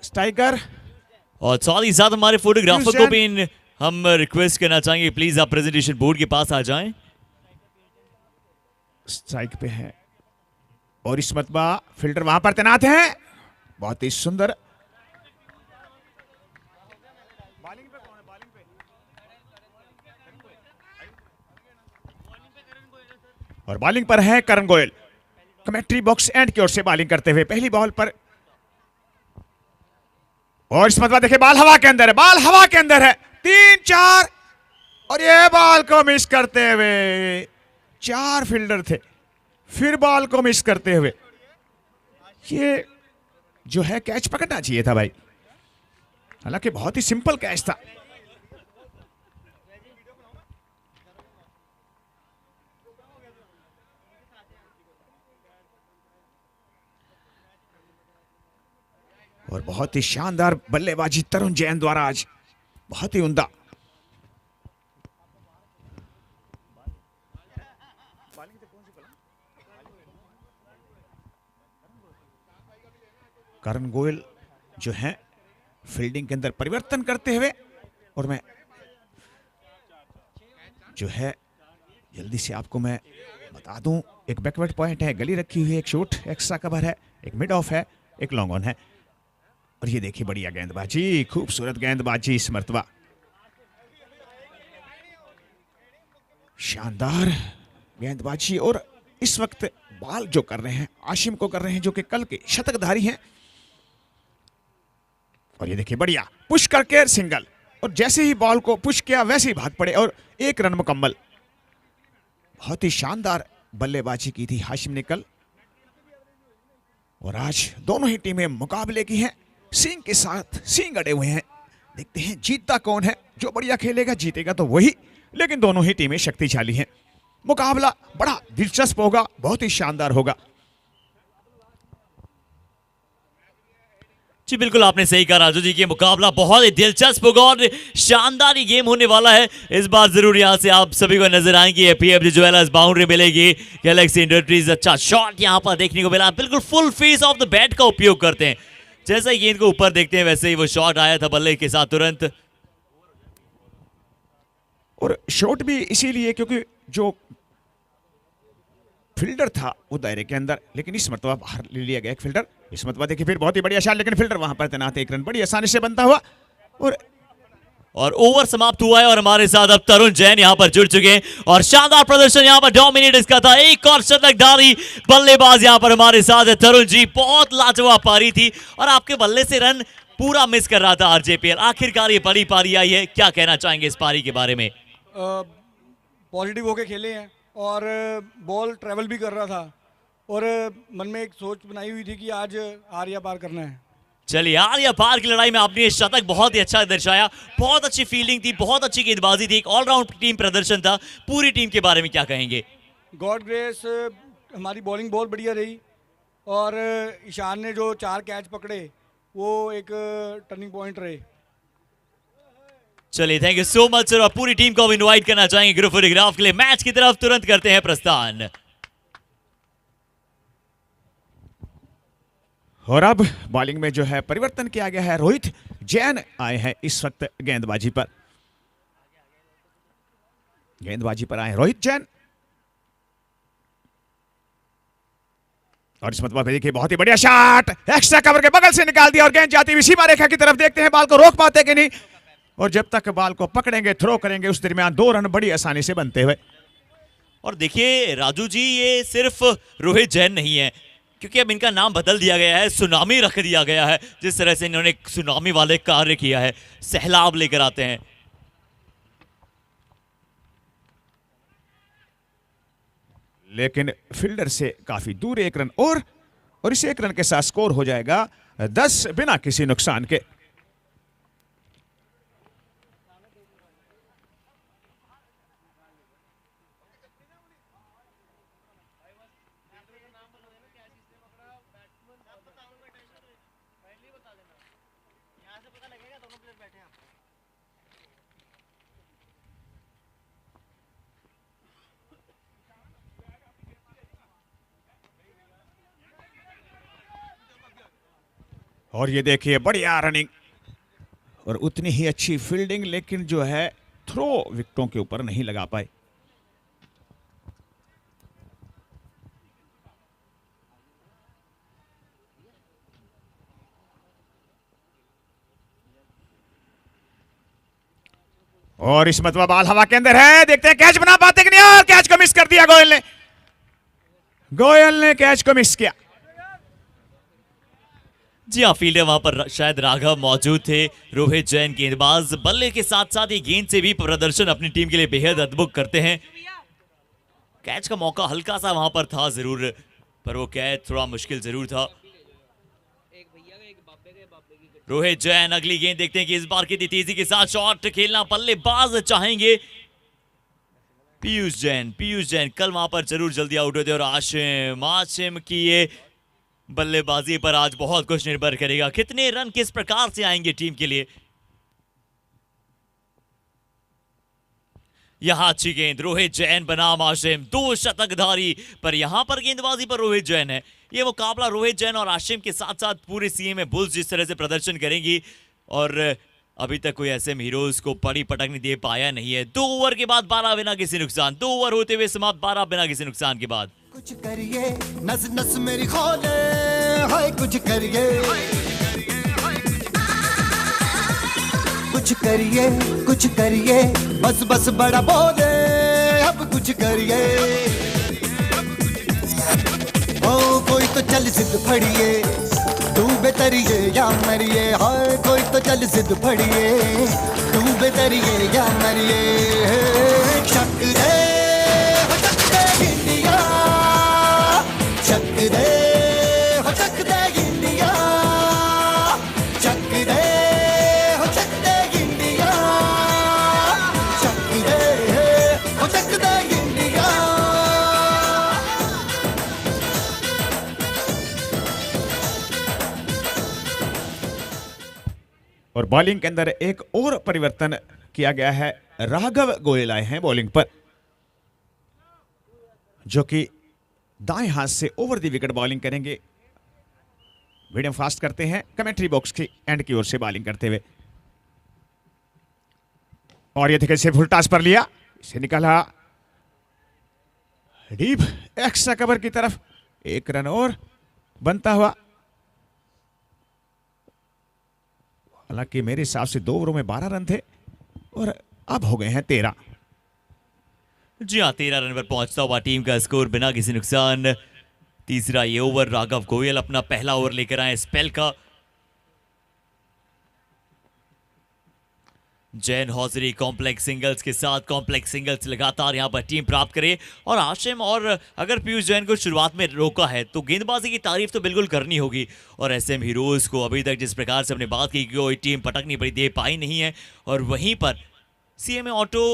Striker. और साथ ही साथ हमारे फोटोग्राफर को भी हम रिक्वेस्ट करना चाहेंगे, प्लीज आप प्रेजेंटेशन बोर्ड के पास आ जाएं। स्ट्राइक पे है और इस मतबा फिल्टर वहां पर तैनात है। बहुत ही सुंदर। और बॉलिंग पर है करण गोयल। कमेंट्री बॉक्स एंड की ओर से बॉलिंग करते हुए पहली बॉल पर। और इस मतबा देखिए बॉल हवा के अंदर है, बॉल हवा के अंदर है। 3-4 और ये बॉल को मिस करते हुए 4 फील्डर थे, फिर बॉल को मिस करते हुए। ये जो है कैच पकड़ना चाहिए था भाई, हालांकि बहुत ही सिंपल कैच था। और बहुत ही शानदार बल्लेबाजी तरुण जैन द्वारा आज, बहुत ही उम्दा। करण गोयल जो है फील्डिंग के अंदर परिवर्तन करते हुए, और मैं जो है जल्दी से आपको मैं बता दूं, एक बैकवर्ड पॉइंट है, गली रखी हुई है, एक शॉट एक्स्ट्रा कवर है, एक मिड ऑफ है, एक लॉन्ग ऑन है। और ये देखिए बढ़िया गेंदबाजी, खूबसूरत गेंदबाजी इस मर्तबा, शानदार गेंदबाजी। और इस वक्त बॉल जो कर रहे हैं आशिम को कर रहे हैं, जो कि कल के शतकधारी हैं। और ये देखिए बढ़िया पुश करके सिंगल, और जैसे ही बॉल को पुश किया वैसे ही भाग पड़े और 1 रन मुकम्मल। बहुत ही शानदार बल्लेबाजी की थी हाशिम ने कल। और आज दोनों ही टीमें मुकाबले की हैं, सींग के साथ सींग अड़े हुए हैं। देखते हैं जीतता कौन है, जो बढ़िया खेलेगा जीतेगा तो वही, लेकिन दोनों ही टीमें शक्तिशाली हैं। मुकाबला बड़ा दिलचस्प होगा, बहुत ही शानदार होगा। जी बिल्कुल आपने सही कहा राजू जी, कि मुकाबला बहुत ही दिलचस्प होगा और शानदार ही गेम होने वाला है। इस बार जरूर यहाँ से आप सभी को नजर आएंगे पीएफजी ज्वेलर्स बाउंड्री मिलेगी, गैलेक्सी इंडस्ट्रीज अच्छा शॉट यहाँ पर देखने को मिला। बिल्कुल full face of the bat का उपयोग करते हैं, जैसा ही गेंद को ऊपर देखते हैं वैसे ही वो शॉट आया था बल्ले के साथ तुरंत। और शॉट भी इसीलिए क्योंकि जो फील्डर था वो दायरे के अंदर, लेकिन इस मरतबा बाहर ले लिया गया एक फील्डर। इस मरतबा देखिए फिर बहुत ही बढ़िया शॉट, लेकिन फील्डर वहां पर तैनात, 1 रन बड़ी आसानी से बनता हुआ। और ओवर समाप्त हुआ है और हमारे साथ अब तरुण जैन यहाँ पर जुड़ चुके हैं और शानदार प्रदर्शन यहाँ पर डोमिनेट इसका था। एक और शतकधारी बल्लेबाज यहाँ पर हमारे साथ है तरुण जी, बहुत लाजवाब पारी थी और आपके बल्ले से रन पूरा मिस कर रहा था आरजेपीएल। आखिरकार ये बड़ी पारी आई है, क्या कहना चाहेंगे इस पारी के बारे में? पॉजिटिव होके खेले हैं और बॉल ट्रैवल भी कर रहा था और मन में एक सोच बनाई हुई थी कि आज हार या पार करना है। चलिए हार या पार की लड़ाई में आपने ये शतक बहुत ही अच्छा दर्शाया, बहुत अच्छी फील्डिंग थी, बहुत अच्छी गेंदबाजी थी, एक ऑलराउंड टीम प्रदर्शन था। पूरी टीम के बारे में क्या कहेंगे? गॉड ग्रेस, हमारी बॉलिंग बहुत बढ़िया रही और ईशान ने जो 4 कैच पकड़े वो एक टर्निंग पॉइंट रहे। चलिए thank you so much sir, और पूरी टीम को अब इनवाइट करना चाहेंगे ग्रुप फोटोग्राफ के लिए। मैच की तरफ तुरंत करते हैं प्रस्थान। और अब बॉलिंग में जो है परिवर्तन किया गया है, रोहित जैन आए हैं इस वक्त गेंदबाजी पर। गेंदबाजी पर आए रोहित जैन और इस मतलब देखिए बहुत ही बढ़िया शॉट, एक्स्ट्रा कवर के बगल से निकाल दिया और गेंद जाती हुई सीमा रेखा की तरफ। देखते हैं बॉल को रोक पाते कि नहीं, और जब तक बॉल को पकड़ेंगे थ्रो करेंगे उस दरमियान 2 रन बड़ी आसानी से बनते हुए। और देखिए राजू जी, ये सिर्फ रोहित जैन नहीं है, क्योंकि अब इनका नाम बदल दिया गया है, सुनामी रख दिया गया है। जिस तरह से इन्होंने सुनामी वाले कार्य किया है, सैलाब लेकर आते हैं। लेकिन फील्डर से काफी दूर 1 रन और इस 1 रन के साथ स्कोर हो जाएगा 10 बिना किसी नुकसान के। और ये देखिए बढ़िया रनिंग और उतनी ही अच्छी फील्डिंग, लेकिन जो है थ्रो विकेटों के ऊपर नहीं लगा पाए। और इस मतवा बाल हवा के अंदर है, देखते हैं कैच बना पाते कि नहीं, और कैच को मिस कर दिया गोयल ने। गोयल ने कैच को मिस किया। जी हाँ, फील्डर वहां पर शायद राघव मौजूद थे। रोहित जैन गेंदबाज बल्ले के साथ साथ ही गेंद से भी प्रदर्शन अपनी टीम के लिए बेहद अद्भुत करते हैं। कैच का मौका हल्का सा वहां पर था जरूर, पर वो कैच थोड़ा मुश्किल जरूर था। रोहित जैन अगली गेंद देखते हैं कि इस बार कितनी तेजी के साथ शॉट खेलना बल्लेबाज चाहेंगे। पीयूष जैन कल वहां पर जरूर जल्दी आउट होते, और आशिम की ये बल्लेबाजी पर आज बहुत कुछ निर्भर करेगा, कितने रन किस प्रकार से आएंगे टीम के लिए। यहां अच्छी गेंद, रोहित जैन बनाम आशिम, 2 शतकधारी, पर यहां पर गेंदबाजी पर रोहित जैन है। ये मुकाबला रोहित जैन और आशिम के साथ साथ पूरे सीएमए बुल्स जिस तरह से प्रदर्शन करेंगी, और अभी तक कोई एसएम हीरोज को बड़ी पटक नहीं दे पाया नहीं है। 2 ओवर के बाद 12 बिना किसी नुकसान, 2 ओवर होते हुए समाप्त 12 बिना किसी नुकसान के बाद। कुछ करिए नस नस मेरी खोले, हाय कुछ करिए, कुछ करिए, बस बस बड़ा बोले, अब कुछ करिए। ओ कोई तो चल जिद फड़िए, डूबे तरिए या मरिए, हाय कोई तो चल जिद फड़िए, डूबे तरिए या मरिए। शक दे इंडिया, शक दे हो शक दे इंडिया, शक दे हो शक दे इंडिया, शक दे हो शक दे इंडिया। और बॉलिंग के अंदर एक और परिवर्तन किया गया है। राघव गोयल आए हैं बॉलिंग पर, जो कि दाएं हाथ से ओवर द विकेट बॉलिंग करेंगे। मीडियम फास्ट करते हैं कमेंट्री बॉक्स की एंड की ओर से बॉलिंग करते हुए, और ये देखिए फुल टॉस पर लिया, इसे निकाला डीप एक्स्ट्रा कवर की तरफ, 1 रन और बनता हुआ। हालांकि मेरे हिसाब से 2 ओवरों में 12 रन थे और अब हो गए हैं 13। जी हाँ, 13 रन पर पहुंचता हुआ टीम का स्कोर बिना किसी नुकसान। तीसरा ये ओवर राघव गोयल अपना पहला ओवर लेकर आए स्पेल का। जैन हौजरी कॉम्प्लेक्स सिंगल्स के साथ कॉम्प्लेक्स सिंगल्स लगातार यहां पर टीम प्राप्त करे, और आशिम और अगर पीयूष जैन को शुरुआत में रोका है तो गेंदबाजी की तारीफ तो बिल्कुल करनी होगी। और एसएम हीरोज को अभी तक जिस प्रकार से हमने बात की कि कोई टीम पटकनी पड़ी दे पाई नहीं है, और वहीं पर सीएमए ऑटो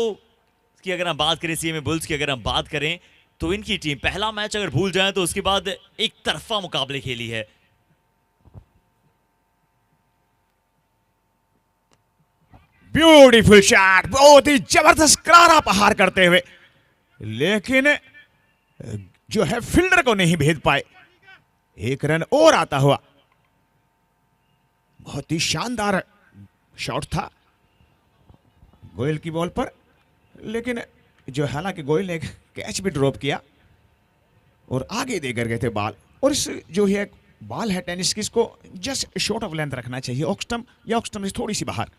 की अगर हम बात करें, सीएमए बुल्स की अगर हम बात करें, तो इनकी टीम पहला मैच अगर भूल जाए तो उसके बाद एक तरफा मुकाबले खेली है। ब्यूटीफुल शॉट, बहुत ही जबरदस्त करारा प्रहार करते हुए, लेकिन जो है फील्डर को नहीं भेद पाए। 1 रन और आता हुआ, बहुत ही शानदार शॉट था गोयल की बॉल पर, लेकिन जो हालांकि गोयल ने एक कैच भी ड्रॉप किया और आगे देकर गए थे बॉल। और इस जो है बॉल है टेनिस की, इसको जस्ट शॉर्ट ऑफ लेंथ रखना चाहिए, ऑक्स्टम या ऑक्स्टम से थोड़ी सी बाहर।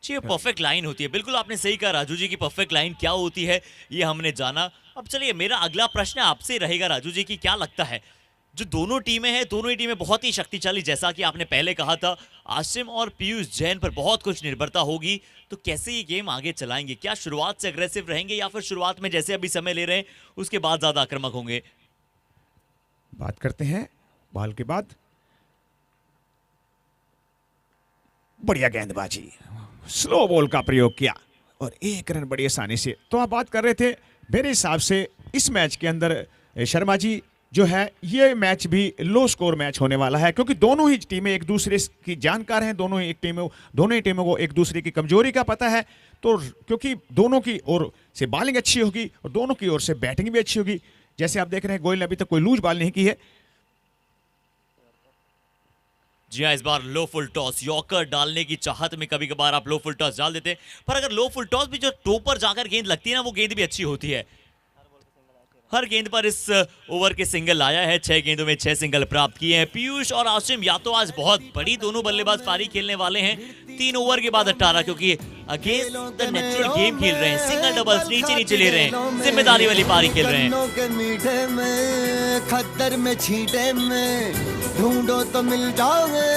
ये परफेक्ट लाइन होती है, बिल्कुल आपने सही कहा राजू जी की परफेक्ट लाइन क्या होती है ये हमने जाना। अब चलिए मेरा अगला प्रश्न आपसे रहेगा राजू जी की क्या लगता है, जो दोनों टीमें हैं, दोनों ही टीमें बहुत ही शक्तिशाली, जैसा कि आपने पहले कहा था आशिम और पीयूष जैन पर बहुत कुछ निर्भरता होगी, तो कैसे ये गेम आगे चलाएंगे? क्या शुरुआत से अग्रेसिव रहेंगे या फिर शुरुआत में जैसे अभी समय ले रहे हैं उसके बाद ज्यादा आक्रामक होंगे? बात करते हैं बॉल के बाद। बढ़िया गेंदबाजी, स्लो बॉल का प्रयोग किया और 1 रन बड़ी आसानी से। तो आप बात कर रहे थे, मेरे हिसाब से इस मैच के अंदर शर्मा जी जो है ये मैच भी लो स्कोर मैच होने वाला है, क्योंकि दोनों ही टीमें एक दूसरे की जानकार हैं, दोनों ही टीमों को एक दूसरे की कमजोरी का पता है। तो क्योंकि दोनों की ओर से बॉलिंग अच्छी होगी और दोनों की ओर से बैटिंग भी अच्छी होगी। जैसे आप देख रहे हैं गोयल ने अभी तक कोई लूज बॉल नहीं की है, जी हाँ, इस बार लो फुल टॉस, यॉर्कर डालने की चाहत में कभी कभार आप लो फुल टॉस डाल देते हैं, पर अगर लो फुल टॉस भी जो टॉप पर जाकर गेंद लगती है ना, वो गेंद भी अच्छी होती है। हर गेंद पर इस ओवर के सिंगल आया है, 6 गेंदों में 6 सिंगल प्राप्त किए हैं। पीयूष और आसिम या तो आज बहुत बड़ी दोनों बल्लेबाज पारी खेलने वाले हैं 3 ओवर के बाद 18, क्योंकि अगेंस्ट द नेचुरल गेम खेल रहे हैं, सिंगल डबल्स नीचे नीचे ले रहे हैं, जिम्मेदारी वाली पारी खेल रहे हैं। के मीठे में खद्दर में छींटे में ढूंढो तो मिल जाओगे,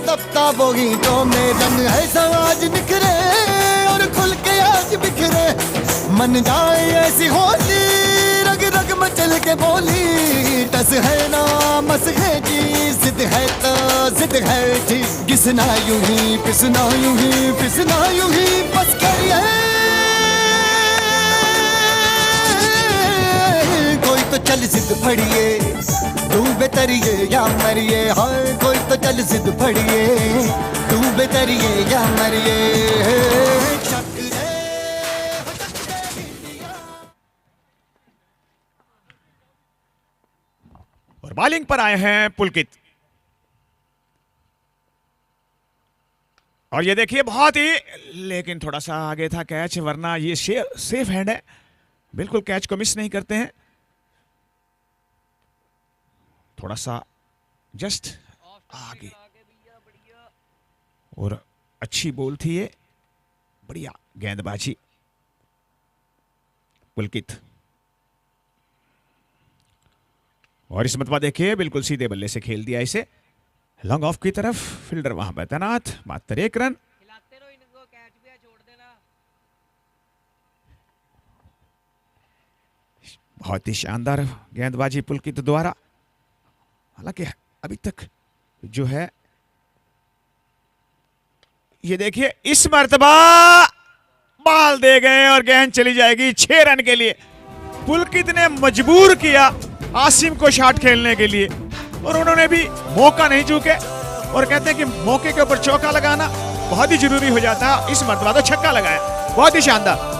तब ताबोगीटों में रंग है समाज निखरे और खुल के आज बिखरे, मन जाए ऐसी होली रग रग मचल के बोली, टस है ना मस है जी, जिद है तो जिद है जी, घिसना यूं ही पिसना यूं ही पिसना यूं ही बस करिए, कोई तो चल जिद फड़िए, तू बेतरिए या मरिए, हाय कोई तो चल जिद फड़िए, तू बेतरिए या मरिए। और बॉलिंग पर आए हैं पुलकित, और ये देखिए बहुत ही, लेकिन थोड़ा सा आगे था कैच, वरना ये सेफ हैंड है, बिल्कुल कैच को मिस नहीं करते हैं, थोड़ा सा जस्ट आगे, और अच्छी बॉल थी ये, बढ़िया गेंदबाजी पुलकित। और इस मतबा देखिए बिल्कुल सीधे बल्ले से खेल दिया इसे, लॉन्ग ऑफ की तरफ, फील्डर वहां पर तैनात, मात्र 1 रन। बहुत ही शानदार गेंदबाजी पुलकित द्वारा, हालांकि अभी तक जो है ये देखिए इस मर्तबा बाल दे गए और गेंद चली जाएगी 6 रन के लिए। पुलकित ने मजबूर किया आसिम को शॉट खेलने के लिए, और उन्होंने भी मौका नहीं चूके, और कहते हैं कि मौके के ऊपर चौका लगाना बहुत ही जरूरी हो जाता है। इस मर्तबा तो छक्का लगाया, बहुत ही शानदार।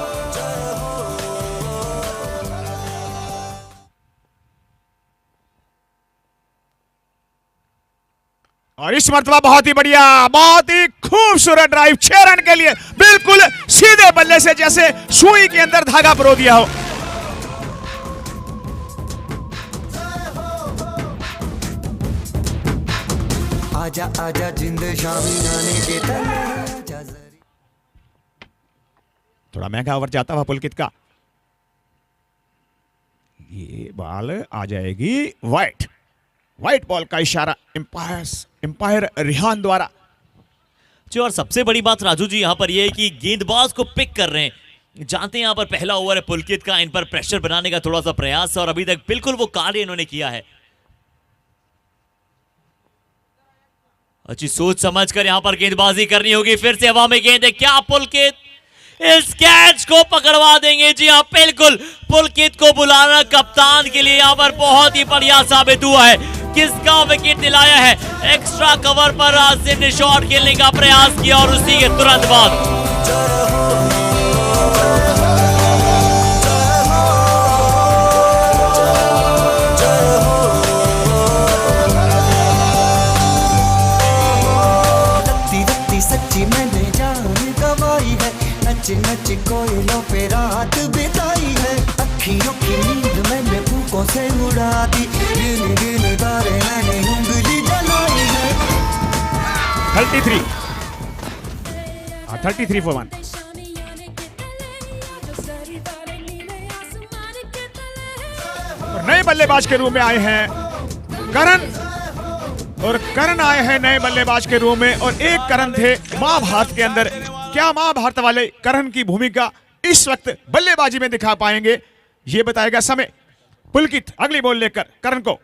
और इस मर्तबा बहुत ही बढ़िया, बहुत ही खूबसूरत ड्राइव 6 रन के लिए, बिल्कुल सीधे बल्ले से जैसे सुई के अंदर धागा परो दिया हो। आजा आजा जिंद शामी आने के तले, थोड़ा महंगा ओवर जाता हुआ पुलकित का, ये बॉल आ जाएगी वाइट, वाइट बॉल का इशारा एम्पायर रिहान द्वारा। जी, और सबसे बड़ी बात राजू जी यहाँ पर ये है कि गेंदबाज को पिक कर रहे हैं, जानते हैं यहाँ पर पहला ओवर है पुलकित का, इन पर प्रेशर बनाने का थोड़ा सा प्रयास, और अभी तक बिल्कुल वो कार्य इन्होंने किया है। अच्छी सोच समझकर यहाँ पर गेंदबाजी करनी होगी, फिर से हवा में गेंद है, क्या पुलकित इस कैच को पकड़वा देंगे? जी हाँ, बिल्कुल पुलकित को बुलाना कप्तान के लिए यहाँ पर बहुत ही बढ़िया साबित हुआ है। किसका विकेट दिलाया है? एक्स्ट्रा कवर पर आसिम ने शॉट खेलने का प्रयास किया, और उसी के तुरंत बाद सच्ची मैंने जान गवाई है, नच नच कोयलों पे रात बिताई है, अखियों की नींद मैंने फूकों से उड़ा दी, गिन गिन तारे मैंने उंगली जलाई है। 33 for 1। और नए बल्लेबाज के रूप में आए हैं करण, और करण आए हैं नए बल्लेबाज के रूप में, और एक करण थे महाभारत के अंदर। क्या महाभारत वाले करण की भूमिका इस वक्त बल्लेबाजी में दिखा पाएंगे, ये बताएगा समय। पुलकित अगली बॉल लेकर करण को,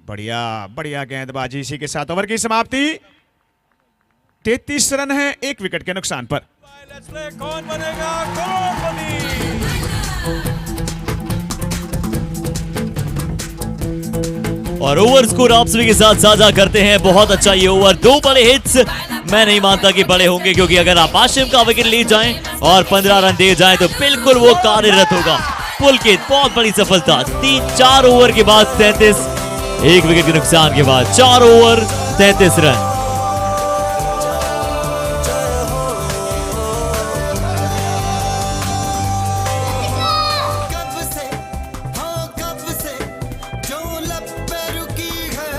बढ़िया बढ़िया गेंदबाजी, इसी के साथ ओवर की समाप्ति। 33 रन है 1 विकेट के नुकसान पर। कौन बनेगा करोड़पति? और ओवर स्कोर आप सभी के साथ साझा करते हैं। बहुत अच्छा ये ओवर, 2 बड़े हिट्स। मैं नहीं मानता कि बड़े होंगे, क्योंकि अगर आप आसिम का विकेट ले जाएं और 15 रन दे जाएं तो बिल्कुल वो कार्यरत होगा। पुलकित बहुत बड़ी सफलता, 3-4 ओवर के बाद 37 एक विकेट के नुकसान के बाद 4 ओवर 33 रन। कब से हाँ कब से जो लब पे रुकी है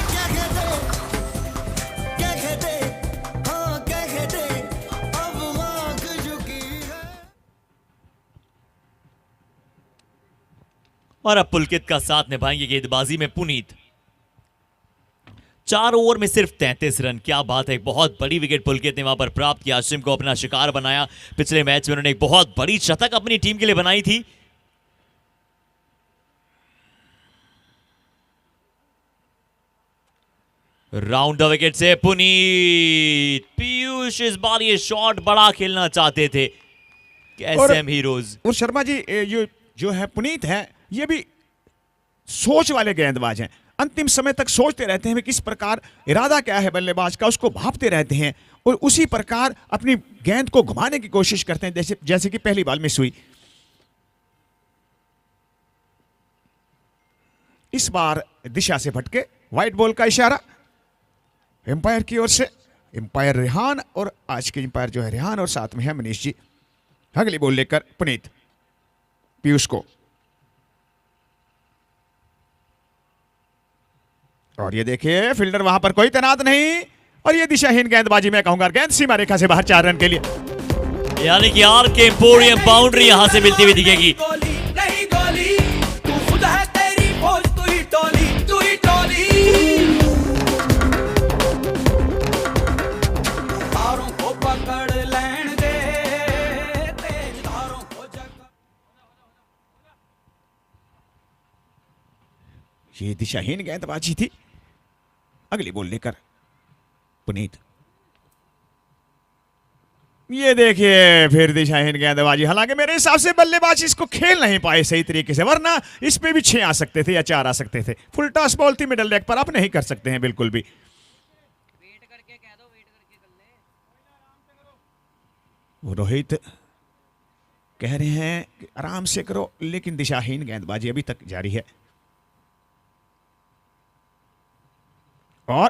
क्या कहते हाँ क्या कहते अब आंख झुकी है। और अब पुलकित का साथ निभाएंगे गेंदबाजी में पुनीत। 4 ओवर में सिर्फ 33 रन, क्या बात है। एक बहुत बड़ी विकेट पुलकित ने वहां पर प्राप्त किया, आशिम को अपना शिकार बनाया। पिछले मैच में उन्होंने एक बहुत बड़ी शतक अपनी टीम के लिए बनाई थी। राउंड द विकेट से पुनीत। पीयूष इस बार ये शॉट बड़ा खेलना चाहते थे एसएम हीरोज। और शर्मा जी ये जो है पुनीत है, ये भी सोच वाले गेंदबाज हैं। अंतिम समय तक सोचते रहते हैं कि किस प्रकार इरादा क्या है बल्लेबाज का, उसको भांपते रहते हैं और उसी प्रकार अपनी गेंद को घुमाने की कोशिश करते हैं, जैसे कि पहली बॉल मिस हुई। इस बार दिशा से भटके, व्हाइट बॉल का इशारा एम्पायर की ओर से। एम्पायर रेहान, और आज के एम्पायर जो है रेहान और साथ में है मनीष जी। अगली बॉल लेकर पुनीत पीयूष को, और ये देखिए फील्डर वहां पर कोई तैनात नहीं, और ये दिशाहीन गेंदबाजी में कहूंगा, गेंद सीमा रेखा से बाहर 4 रन के लिए। यानी कि आर के एम्पोरियम बाउंड्री यहां से मिलती हुई दिखेगी। नहीं गोली तू खुद है, तेरी फौज तू ही टोली, तू ही टोली। धारों को पकड़ लेने दे, तेज धारों को जगा। ये दिशाहीन गेंदबाजी थी। अगली बॉल लेकर पुनीत, ये देखिए फिर दिशाहीन गेंदबाजी। हालांकि मेरे हिसाब से बल्लेबाज इसको खेल नहीं पाए सही तरीके से, वरना इसमें भी 6 आ सकते थे या 4 आ सकते थे। फुल टॉस बॉल थी मिडल लेग पर, आप नहीं कर सकते हैं बिल्कुल भी। वो रोहित कह रहे हैं कि आराम से करो, लेकिन दिशाहीन गेंदबाजी अभी तक जारी है। और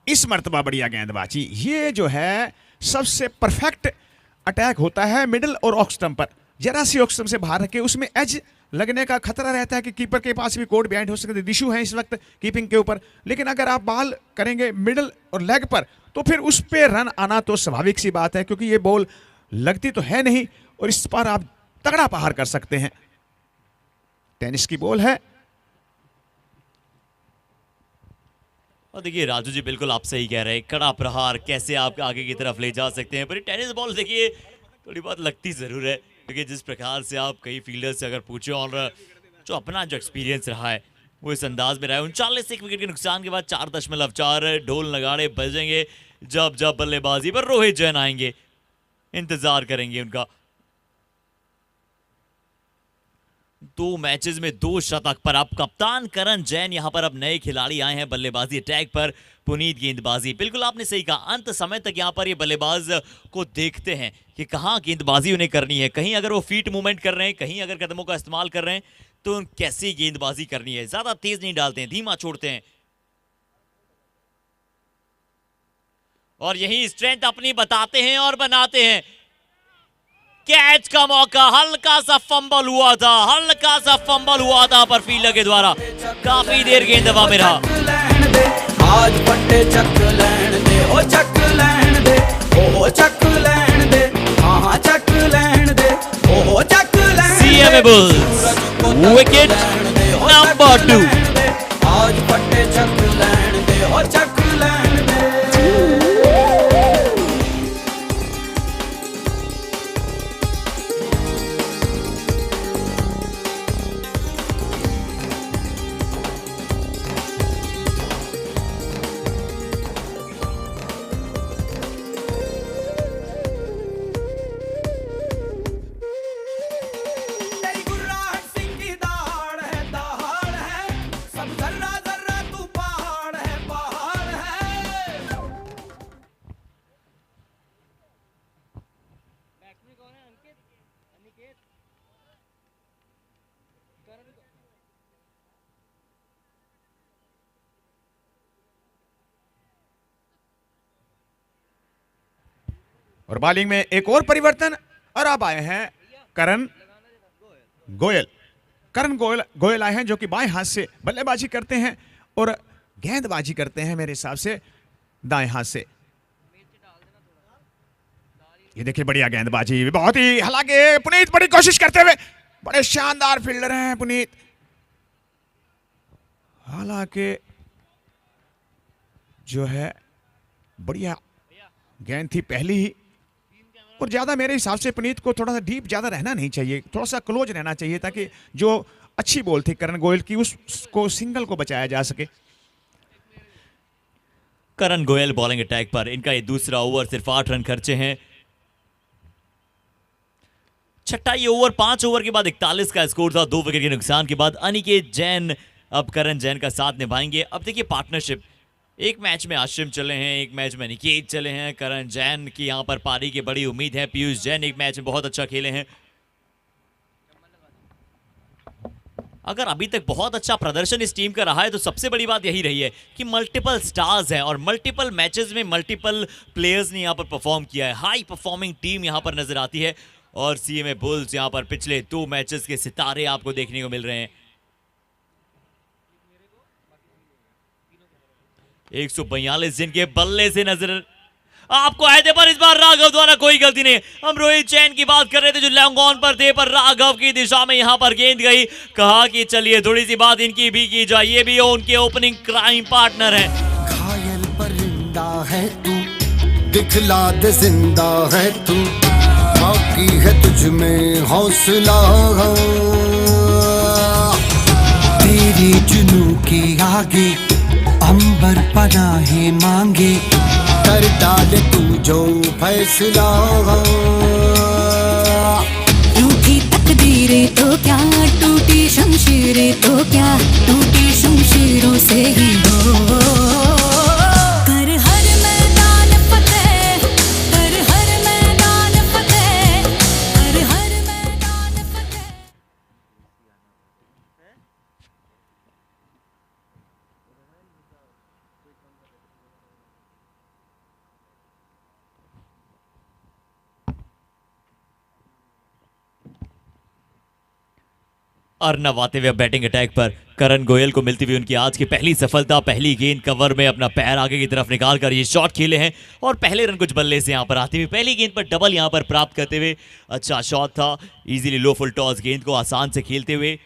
इस मर्तबा बढ़िया गेंदबाजी, ये जो है सबसे परफेक्ट अटैक होता है मिडिल और ऑफ स्टंप पर। जरा सी ऑफ स्टंप से बाहर रखे, उसमें एज लगने का खतरा रहता है कि कीपर के पास भी कोर्ट बिहाइंड हो सकते हैं। दिशु है इस वक्त कीपिंग के ऊपर, लेकिन अगर आप बॉल करेंगे मिडिल और लेग पर तो फिर उस पर रन आना तो स्वाभाविक सी बात है, क्योंकि ये बॉल लगती तो है नहीं और इस पर आप तगड़ा प्रहार कर सकते हैं। टेनिस की बॉल है। और देखिए राजू जी बिल्कुल आप सही कह रहे हैं, कड़ा प्रहार कैसे आप आगे की तरफ ले जा सकते हैं। पर टेनिस बॉल देखिए थोड़ी बहुत लगती जरूर है, क्योंकि जिस प्रकार से आप कई फील्डर से अगर पूछे और जो अपना जो एक्सपीरियंस रहा है वो इस अंदाज में रहा है। 39 एक विकेट के नुकसान के बाद 4.4 ढोल नगाड़े बजेंगे जब जब बल्लेबाजी पर रोहित जैन आएंगे। इंतजार करेंगे उनका। 2 मैचेस में 2 शतक पर अब कप्तान करण जैन यहां पर अब नए खिलाड़ी आए हैं बल्लेबाजी अटैक पर। पुनीत गेंदबाजी, बिल्कुल आपने सही कहा, अंत समय तक यहां पर ये बल्लेबाज को देखते हैं कि कहां गेंदबाजी उन्हें करनी है। कहीं अगर वो फीट मूवमेंट कर रहे हैं, कहीं अगर कदमों का इस्तेमाल कर रहे हैं, तो कैसी गेंदबाजी करनी है। ज्यादा तेज नहीं डालते हैं, धीमा छोड़ते हैं, और यही स्ट्रेंथ अपनी बताते हैं और बनाते हैं। कैच का मौका, हल्का सा फंबल हुआ था, हल्का सा फंबल हुआ था पर फील्डर के द्वारा काफी देर गेंद हवा में रहा। आज पट्टे चक लैन दे, ओ चक लैन दे, ओ चक लैन दे, हाँ चक लैन दे, ओ चक लैन दे। CMA Bulls, wicket number 2। आज पट्टे चक लैन दे, ओ चक लैन दे। तेरी गुर्राहट सिंह की दहाड़ है, सब जर्रा जर्रा तू पहाड़ है, पहाड़ है। और बॉलिंग में एक और परिवर्तन, और अब आए हैं करण गोयल। करण गोयल आए हैं जो कि बाएं हाथ से बल्लेबाजी करते हैं और गेंदबाजी करते हैं मेरे हिसाब से दाएं हाथ से। ये देखिए बढ़िया गेंदबाजी, बहुत ही, हालांकि पुनीत बड़ी कोशिश करते हुए, बड़े शानदार फील्डर हैं पुनीत। हालांकि जो है बढ़िया गेंद थी पहली ही, और ज्यादा मेरे हिसाब से पुनीत को थोड़ा सा डीप ज्यादा रहना नहीं चाहिए, थोड़ा सा क्लोज रहना चाहिए ताकि जो अच्छी बॉल थी करण गोयल की उसको सिंगल को बचाया जा सके। करण गोयल बॉलिंग अटैक पर, इनका ये दूसरा ओवर, सिर्फ 8 रन खर्चे हैं। छठा ये ओवर, 5 ओवर के बाद 41 का स्कोर था, 2 विकेट के नुकसान के बाद। अनिकेत जैन अब करण जैन का साथ निभाएंगे। अब देखिए पार्टनरशिप, एक मैच में आशिम चले हैं, एक मैच में अनिकेत चले हैं, करण जैन की यहां पर पारी की बड़ी उम्मीद है। पीयूष जैन एक मैच में बहुत अच्छा खेले हैं। अगर अभी तक बहुत अच्छा प्रदर्शन इस टीम का रहा है तो सबसे बड़ी बात यही रही है कि मल्टीपल स्टार्स हैं और मल्टीपल मैचेस में मल्टीपल प्लेयर्स ने यहां पर परफॉर्म किया है। हाई परफॉर्मिंग टीम यहां पर नजर आती है और सीएमए बुल्स यहां पर पिछले 2 मैचेस के सितारे आपको देखने को मिल रहे हैं। 142 जिनके बल्ले से नजर आपको आए थे, पर इस बार राघव द्वारा कोई गलती नहीं। हम रोहित जैन की बात कर रहे थे जो लॉन्ग ऑन पर थे, पर राघव की दिशा में यहां पर गेंद गई। कहा कि चलिए थोड़ी सी बात इनकी भी की जाए, ये भी उनके ओपनिंग क्राइम पार्टनर है। घायल परिंदा है तू, दिखला दे जिंदा है तू, बाकी है तुझ में हौसला, तेरी जुनू की आगे अंबर पनाहे मांगे, कर डाले तू जो फैसला। रूठी तकदीरें तो क्या, टूटी शमशीरें तो क्या, टूटी शमशीरों से ही हो। कर हर मैदान फतेह, कर हर मैदान फतेह, कर हर मैदान फतेह। अर्नव आते हुए बैटिंग अटैक पर, करण गोयल को मिलती हुई उनकी आज की पहली सफलता। पहली गेंद कवर में अपना पैर आगे की तरफ निकाल कर ये शॉट खेले हैं और पहले रन कुछ बल्ले से यहां पर आते हुए पहली गेंद पर डबल यहां पर प्राप्त करते हुए अच्छा शॉट था। इजीली लो फुल टॉस गेंद को आसान से खेलते हुए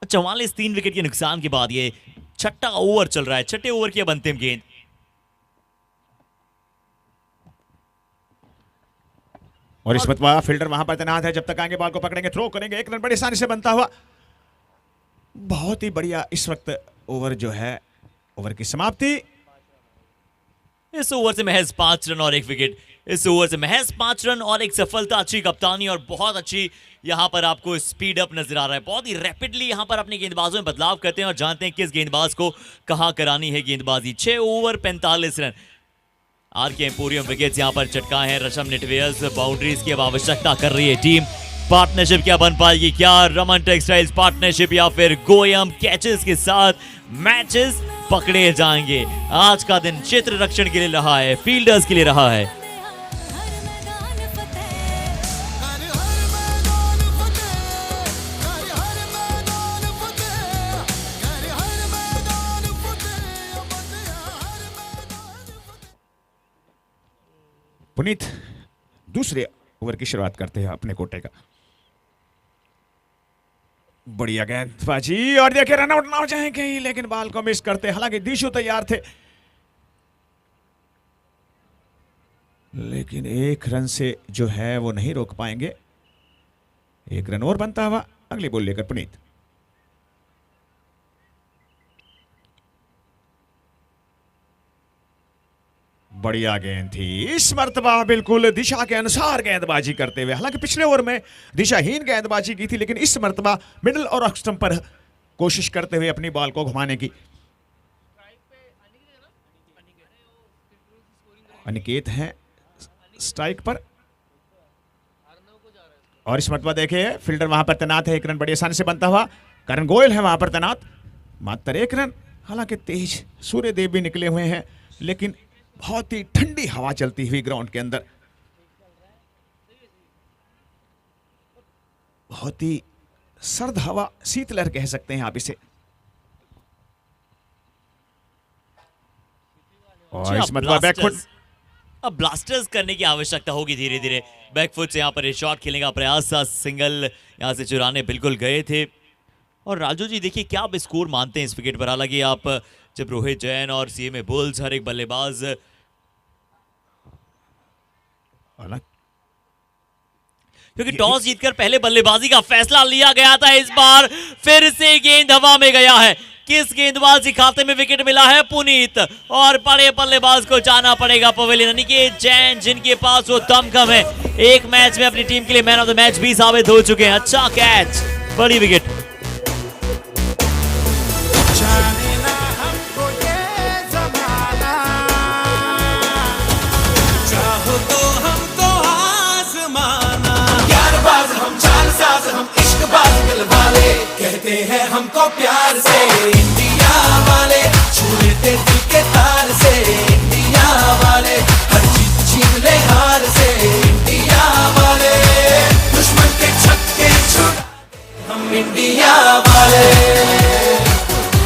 44 3 विकेट के नुकसान के बाद ये छठा ओवर चल रहा है। छठे ओवर की अब अंतिम गेंद। और इस मतवा फील्डर वहां पर तैनात है, जब तक आएंगे बॉल को पकड़ेंगे, थ्रो करेंगे, 1 रन बड़ी आसानी से बनता हुआ। बहुत ही बढ़िया इस वक्त ओवर जो है, ओवर की समाप्ति। इस ओवर से महज 5 रन और 1 विकेट। इस ओवर से महज 5 रन और एक सफलता। अच्छी कप्तानी और बहुत अच्छी यहां पर आपको स्पीड अप नजर आ रहा है। बहुत ही रैपिडली यहां पर अपने गेंदबाजों में बदलाव करते हैं और जानते हैं किस गेंदबाज को कहां करानी है गेंदबाजी। 6 over 45 run. RK Emporium wickets यहां पर चटकाए हैं। रशम निटवेयर्स बाउंड्रीज की अब आवश्यकता कर रही है टीम। पार्टनरशिप क्या बन पाएगी? क्या रमन टेक्सटाइल्स पार्टनरशिप या फिर गोयम कैचेस के साथ मैचेस पकड़े जाएंगे? आज का दिन क्षेत्र रक्षण के लिए रहा है, फील्डर्स के लिए रहा है। पुनीत दूसरे ओवर की शुरुआत करते हैं अपने कोटे का। बढ़िया गेंदबाजी और देखिए रन आउट ना हो जाए कहीं, लेकिन बॉल को मिस करते। हालांकि दिशु तैयार थे, लेकिन 1 रन से जो है वो नहीं रोक पाएंगे। 1 रन और बनता हुआ अगली बॉल लेकर पुनीत। बढ़िया गेंद थी इस मर्तबा, बिल्कुल दिशा के अनुसार गेंदबाजी करते हुए। हालांकि पिछले ओवर में दिशाहीन गेंदबाजी की थी, लेकिन इस मर्तबा मिडिल और ऑफ स्टंप पर कोशिश करते हुए अपनी बॉल को घुमाने की। अनिकेत हैं स्ट्राइक पर और इस मर्तबा देखिए फील्डर वहां पर तैनात है। 1 रन बड़ी आसानी से बनता हुआ। करण गोयल है वहां पर तैनात, मात्र 1 रन। हालांकि तेज सूर्यदेव भी निकले हुए हैं, लेकिन बहुत ही ठंडी हवा चलती हुई ग्राउंड के अंदर। बहुत ही सर्द हवा, शीतलहर कह सकते हैं आप इसे। और इस मरतबा बैकफुट, अब ब्लास्टर्स करने की आवश्यकता होगी धीरे धीरे। बैकफुट से यहाँ पर शॉट खेलने का प्रयास था, सिंगल यहाँ से चुराने बिल्कुल गए थे। और राजू जी देखिए क्या आप स्कोर मानते हैं इस विकेट पर? हालांकि आप जब रोहित जैन और सीएमए बुल्स हर एक बल्लेबाज, क्योंकि टॉस जीतकर पहले बल्लेबाजी का फैसला लिया गया था, इस बार फिर से गेंद हवा में गया है। किस गेंदबाज के खाते में विकेट मिला है? पुनीत। और बड़े बल्लेबाज को जाना पड़ेगा पवेलियन, यानी कि जैन जिनके पास वो दमखम है, एक मैच में अपनी टीम के लिए मैन ऑफ द मैच भी साबित हो चुके हैं। अच्छा कैच, बड़ी विकेट। कहते हैं हमको प्यार से इंडिया वाले, छू लेते दिल के तार से इंडिया वाले, हर जीत छीन ले हार से इंडिया वाले, दुश्मन के छक्के छुड़ा हम इंडिया वाले,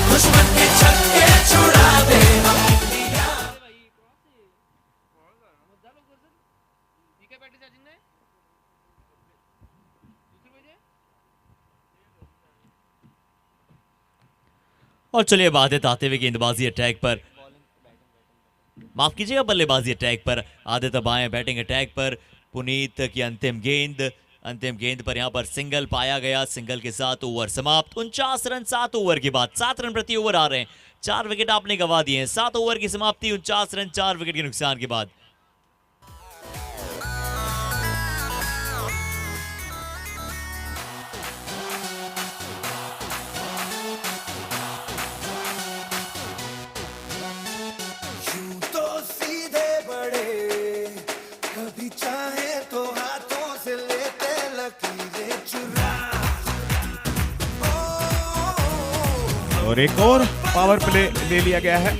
दुश्मन के छक्के छुड़ा दे हम इंडिया। और चलिए आदित्य आते हुए गेंदबाजी अटैक पर, माफ कीजिएगा बल्लेबाजी अटैक पर। आदित्य बाएं बैटिंग अटैक पर। पुनीत की अंतिम गेंद पर यहां पर सिंगल पाया गया। सिंगल के साथ ओवर समाप्त। 49 रन 7 ओवर के बाद, 7 रन प्रति ओवर आ रहे हैं। 4 विकेट आपने गंवा दिए हैं। 7 ओवर की समाप्ति, 49 रन 4 विकेट के नुकसान के बाद। और एक और पावर प्ले ले लिया गया है।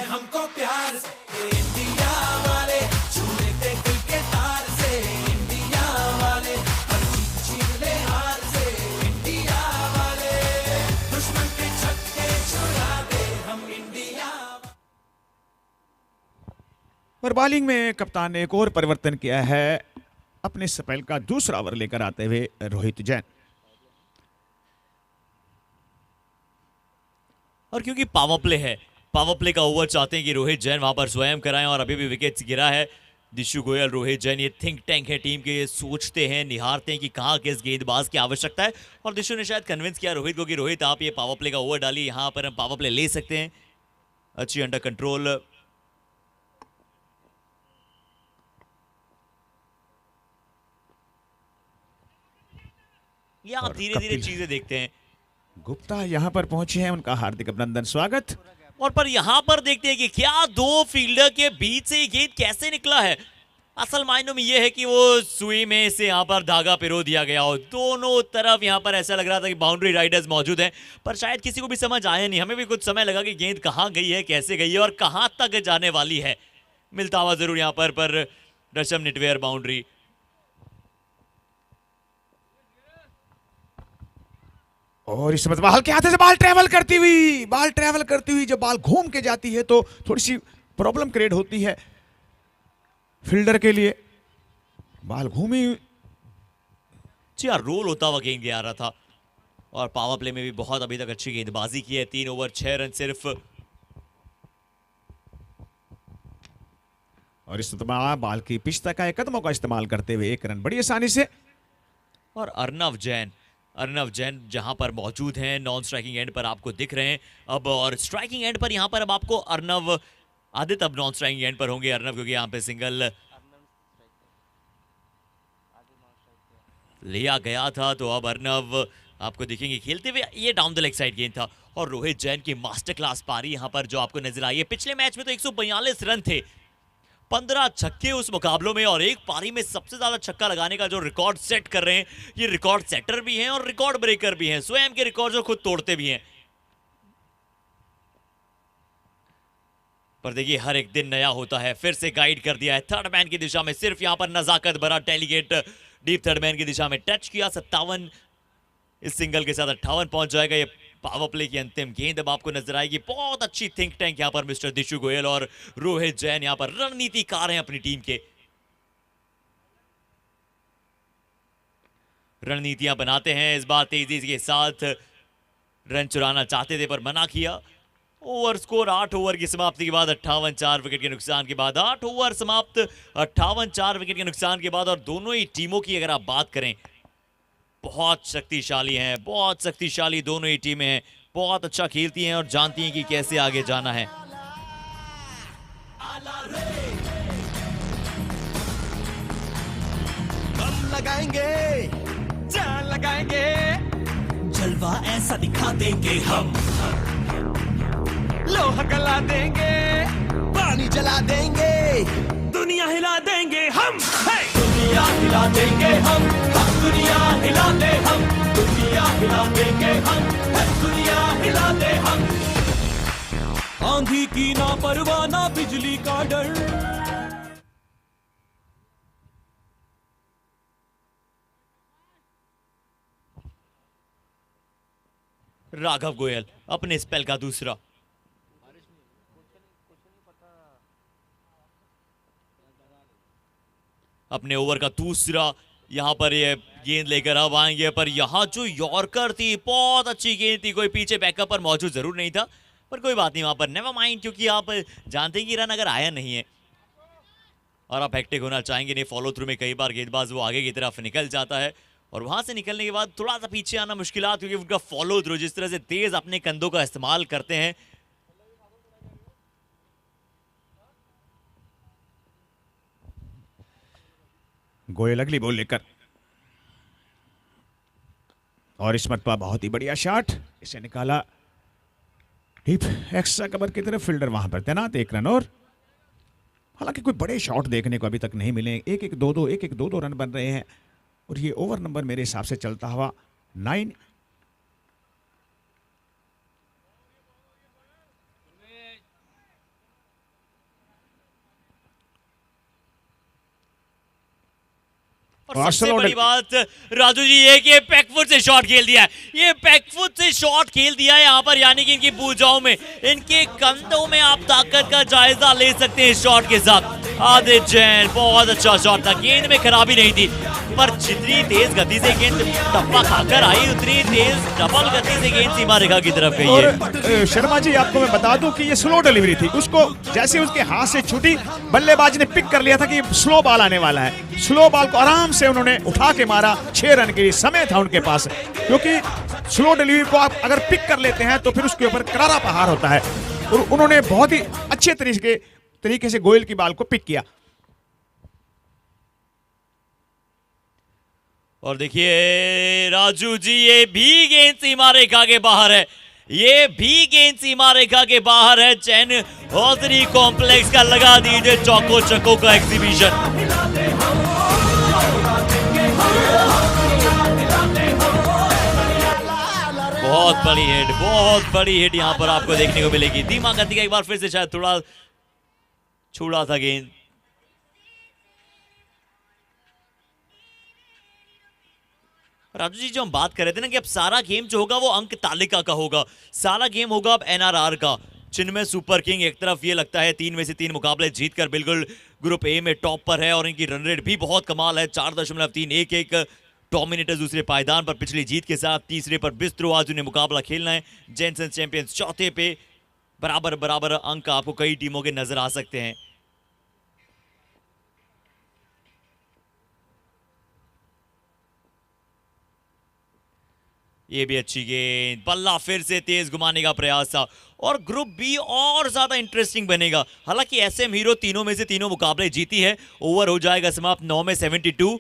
हमको प्यार से इंडिया वाले, छू लेते दिल के तार से इंडिया वाले, हर जीत छीन ले हार से इंडिया वाले, दुश्मन के छक्के छुड़ा दे हम इंडिया। और बॉलिंग में कप्तान ने एक और परिवर्तन किया है, अपने स्पेल का दूसरा ओवर लेकर आते हुए रोहित जैन। और क्योंकि पावर प्ले है, पावर प्ले का ओवर चाहते हैं कि रोहित जैन वहां पर स्वयं कराएं। और अभी भी विकेट गिरा है। दिशु गोयल, रोहित जैन ये थिंक टैंक है टीम के, सोचते हैं, निहारते हैं कि कहां किस गेंदबाज की आवश्यकता है। और दिशु ने शायद कन्विंस किया रोहित को कि रोहित आप ये पावर प्ले का ओवर डालिए, यहां पर हम पावर प्ले ले सकते हैं। अच्छी अंडर कंट्रोल। ये आप धीरे धीरे चीजें देखते हैं। गुप्ता यहां पर पहुंचे हैं, उनका हार्दिक अभिनंदन, स्वागत। और पर यहां पर देखते हैं कि क्या दो फील्डर के बीच से ये गेंद कैसे निकला है। असल मायनों में यह है कि वो सुई में से यहां पर धागा पिरो दिया गया हो। दोनों तरफ यहां पर ऐसा लग रहा था कि बाउंड्री राइडर्स मौजूद हैं, पर शायद किसी को भी समझ आया नहीं। हमें भी कुछ समय लगा कि गेंद कहां गई है, कैसे गई है और कहां तक जाने वाली है। मिलता हुआ जरूर यहां पर रशम निटवेयर बाउंड्री। और इस समय बॉल के हाथे से बॉल ट्रेवल करती हुई जब बॉल घूम के जाती है तो थोड़ी सी प्रॉब्लम क्रिएट होती है फील्डर के लिए। बॉल घूमी, जी हाँ, रोल होता हुआ गेंद आ रहा था। और पावर प्ले में भी बहुत अभी तक अच्छी गेंदबाजी की है। 3 ओवर 6 रन सिर्फ। और इस बॉल की पिच तक आए कदमों का इस्तेमाल करते हुए 1 रन बड़ी आसानी से। और अर्नव जैन जहां पर मौजूद हैं, नॉन स्ट्राइकिंग एंड पर आपको दिख रहे हैं अब। और स्ट्राइकिंग एंड पर यहां पर अब आपको अर्नव, आदित्य अब नॉन स्ट्राइकिंग एंड पर होंगे अर्नव, क्योंकि यहां पे सिंगल लिया गया था। तो अब अर्नव आपको दिखेंगे खेलते हुए। ये डाउन द लेग साइड गेंद था। और रोहित जैन की मास्टर क्लास पारी यहां पर जो आपको नजर आई है। पिछले मैच में तो 142 रन थे, 15 छक्के उस मुकाबलों में और एक पारी में सबसे ज्यादा छक्का लगाने का जो रिकॉर्ड सेट कर रहे हैं, ये रिकॉर्ड सेटर भी हैं और रिकॉर्ड ब्रेकर भी हैं, स्वयं के रिकॉर्ड जो खुद तोड़ते भी हैं। पर देखिए हर एक दिन नया होता है, फिर से गाइड कर दिया है थर्ड मैन की दिशा में, सिर्फ यहां पर नजाकत भरा डेलीगेट डीप थर्ड मैन की दिशा में टच किया। 57 इस सिंगल के साथ 58 पहुंच जाएगा। ये पावर प्ले की अंतिम गेंद अब आपको नजर आएगी। बहुत अच्छी थिंक टैंक यहां पर मिस्टर दिशु गोयल और रोहित जैन यहां पर रणनीतिकार हैं अपनी टीम के, रणनीतियां बनाते हैं। इस बार तेजी के साथ रन चुराना चाहते थे पर मना किया। ओवर स्कोर 8 ओवर की समाप्ति के बाद 58 4 विकेट के नुकसान के बाद 8 ओवर समाप्त 58 4 विकेट के नुकसान के बाद। और दोनों ही टीमों की अगर आप बात करें, बहुत शक्तिशाली हैं, बहुत शक्तिशाली दोनों ही टीमें हैं, बहुत अच्छा खेलती हैं और जानती हैं कि कैसे आगे जाना है। हम लगाएंगे, जान लगाएंगे, जलवा ऐसा दिखा देंगे हम, लोहा गला देंगे, पानी जला देंगे, दुनिया हिला देंगे हम, दुनिया हिला देंगे हम, दुनिया हिला दे हम, दुनिया हिला देंगे हम, दुनिया हिला दे हम। आंधी की ना परवाह ना बिजली का डर। राघव गोयल अपने स्पेल का दूसरा, अपने ओवर का दूसरा यहां पर ये गेंद लेकर अब आएंगे। पर यहां जो यॉर्कर थी, बहुत अच्छी गेंद थी, कोई पीछे बैकअप पर मौजूद जरूर नहीं था, पर कोई बात नहीं, वहां पर नेवर माइंड, क्योंकि आप जानते हैं कि रन अगर आया नहीं है और आप हेक्टिक होना चाहेंगे नहीं, फॉलो थ्रू में कई बार गेंदबाज वो आगे की तरफ निकल जाता है और वहां से निकलने के बाद थोड़ा सा पीछे आना मुश्किलात, क्योंकि उनका फॉलो थ्रू जिस तरह से तेज अपने कंधों का इस्तेमाल करते हैं। गोयल अगली बॉल लेकर, और इस मरतबा बहुत ही बढ़िया शॉट, इसे निकाला डीप एक्स्ट्रा कवर की तरफ, फील्डर वहां पर तैनात, 1 रन। और हालांकि कोई बड़े शॉट देखने को अभी तक नहीं मिले, 1-1 2-2 1-1 2-2 रन बन रहे हैं और ये ओवर नंबर मेरे हिसाब से चलता हुआ 9। और सबसे बड़ी बात राजू जी ये कि बैकफुट से शॉट खेल दिया है, ये बैकफुट से शॉट खेल दिया है यहाँ पर, यानी कि इनकी भुजाओं में, इनके कंधों में आप ताकत का जायजा ले सकते हैं इस शॉट के साथ। आदित्य जैन बहुत अच्छा शॉट था, गेंद में खराबी नहीं थी, पर जितनी तेज गति से गेंद टप्पा खाकर आई उतनी तेज डबल गति से गेंद सीमा रेखा की तरफ गई है। और शर्मा जी आपको मैं बता दूं कि ये स्लो डिलीवरी थी, उसको जैसे उसके हाथ से छूटी, बल्लेबाज ने पिक कर लिया था कि स्लो बॉल आने वाला है, स्लो बॉल को आराम से उन्होंने उठा के मारा। 6 रन के लिए समय था उनके पास, क्योंकि स्लो डिलीवरी को आप अगर पिक कर लेते हैं तो फिर उसके ऊपर करारा प्रहार होता है, और उन्होंने बहुत ही अच्छे तरीके से गोयल की बॉल को पिक किया। और देखिए राजू जी ये भी गेंद सीमा रेखा के बाहर है, ये भी गेंद सीमा रेखा के बाहर है। चैन हौजरी कॉम्प्लेक्स का लगा दीजिए चौको चक्को का एग्जीबिशन। बहुत बड़ी हिट, बहुत बड़ी हिट यहां पर आपको देखने को मिलेगी। धीमा गति का एक बार फिर से शायद थोड़ा छूड़ा था गेंद। राजू जी जो हम बात कर रहे थे ना कि अब सारा गेम जो होगा वो अंक तालिका का होगा, सारा गेम होगा अब एनआरआर का। चिन्मय सुपर किंग एक तरफ ये लगता है 3 में से 3 मुकाबले जीतकर बिल्कुल ग्रुप ए में टॉप पर है और इनकी रन रेट भी बहुत कमाल है, 4.311। डोमिनेटर्स दूसरे पायदान पर पिछली जीत के साथ, तीसरे पर बिस्ट्रो, आज उन्हें मुकाबला खेलना है। जेनसन चैंपियंस चौथे पे, बराबर बराबर अंक आपको कई टीमों के नजर आ सकते हैं। ये भी अच्छी गेंद, बल्ला फिर से तेज घुमाने का प्रयास था और ग्रुप बी और ज्यादा इंटरेस्टिंग बनेगा। हालांकि एसएम हीरो तीनों में से तीनों मुकाबले जीती है। ओवर हो जाएगा समाप्त 9 में 72।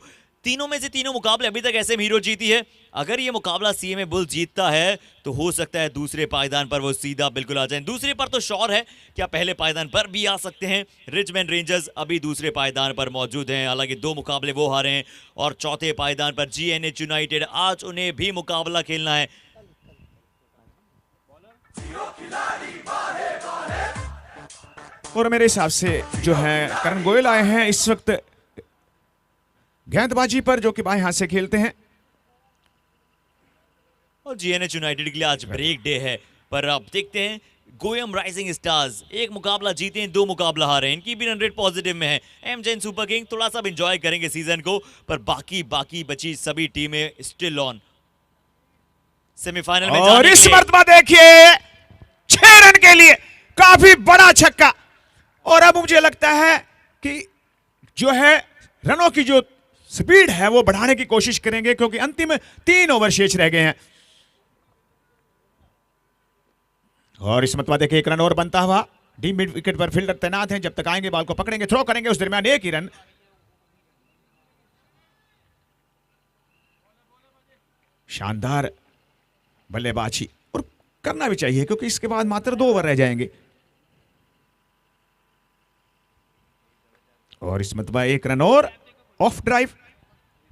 तीनों में से तीनों मुकाबले अभी तक एसएम हीरो जीती है। अगर ये मुकाबला सीएमए बुल्स जीतता है तो हो सकता है दूसरे पायदान पर वो सीधा बिल्कुल आ जाए। दूसरे पर तो श्योर है, क्या पहले पायदान पर भी आ सकते हैं। रिचमैन रेंजर्स अभी दूसरे पायदान पर मौजूद हैं, हालांकि 2 मुकाबले वो हारे हैं और चौथे पायदान पर जीएनएच यूनाइटेड, आज उन्हें भी मुकाबला खेलना है। और मेरे हिसाब से जो है करण गोयल आए हैं इस वक्त गेंदबाजी पर, जो कि बाएं हाथ से खेलते हैं। और जीएनएच यूनाइटेड के लिए आज ब्रेक डे है, पर अब देखते हैं गोयम राइजिंग स्टार्स 1 मुकाबला जीते हैं, 2 मुकाबला हारे हैं। इनकी भी रन रेट पॉजिटिव में है। एम जैन सुपर किंग थोड़ा सा एंजॉय करेंगे सीजन को, पर बाकी बची सभी टीमें स्टिल ऑन सेमीफाइनल में और जाने इस के लिए। मर्तबा देखिए 6 रन के लिए काफी बड़ा छक्का। और अब मुझे लगता है कि जो है रनों की जो स्पीड है वो बढ़ाने की कोशिश करेंगे, क्योंकि अंतिम 3 ओवर शेष रह गए हैं। और इस मर्तबा देखिए 1 रन और बनता हुआ। डी मिड विकेट पर फील्डर तैनात हैं, जब तक आएंगे बॉल को पकड़ेंगे, थ्रो करेंगे, उस दरमियान 1 ही रन। शानदार बल्लेबाजी, और करना भी चाहिए क्योंकि इसके बाद मात्र 2 ओवर रह जाएंगे। और इस मर्तबा 1 रन और ऑफ ड्राइव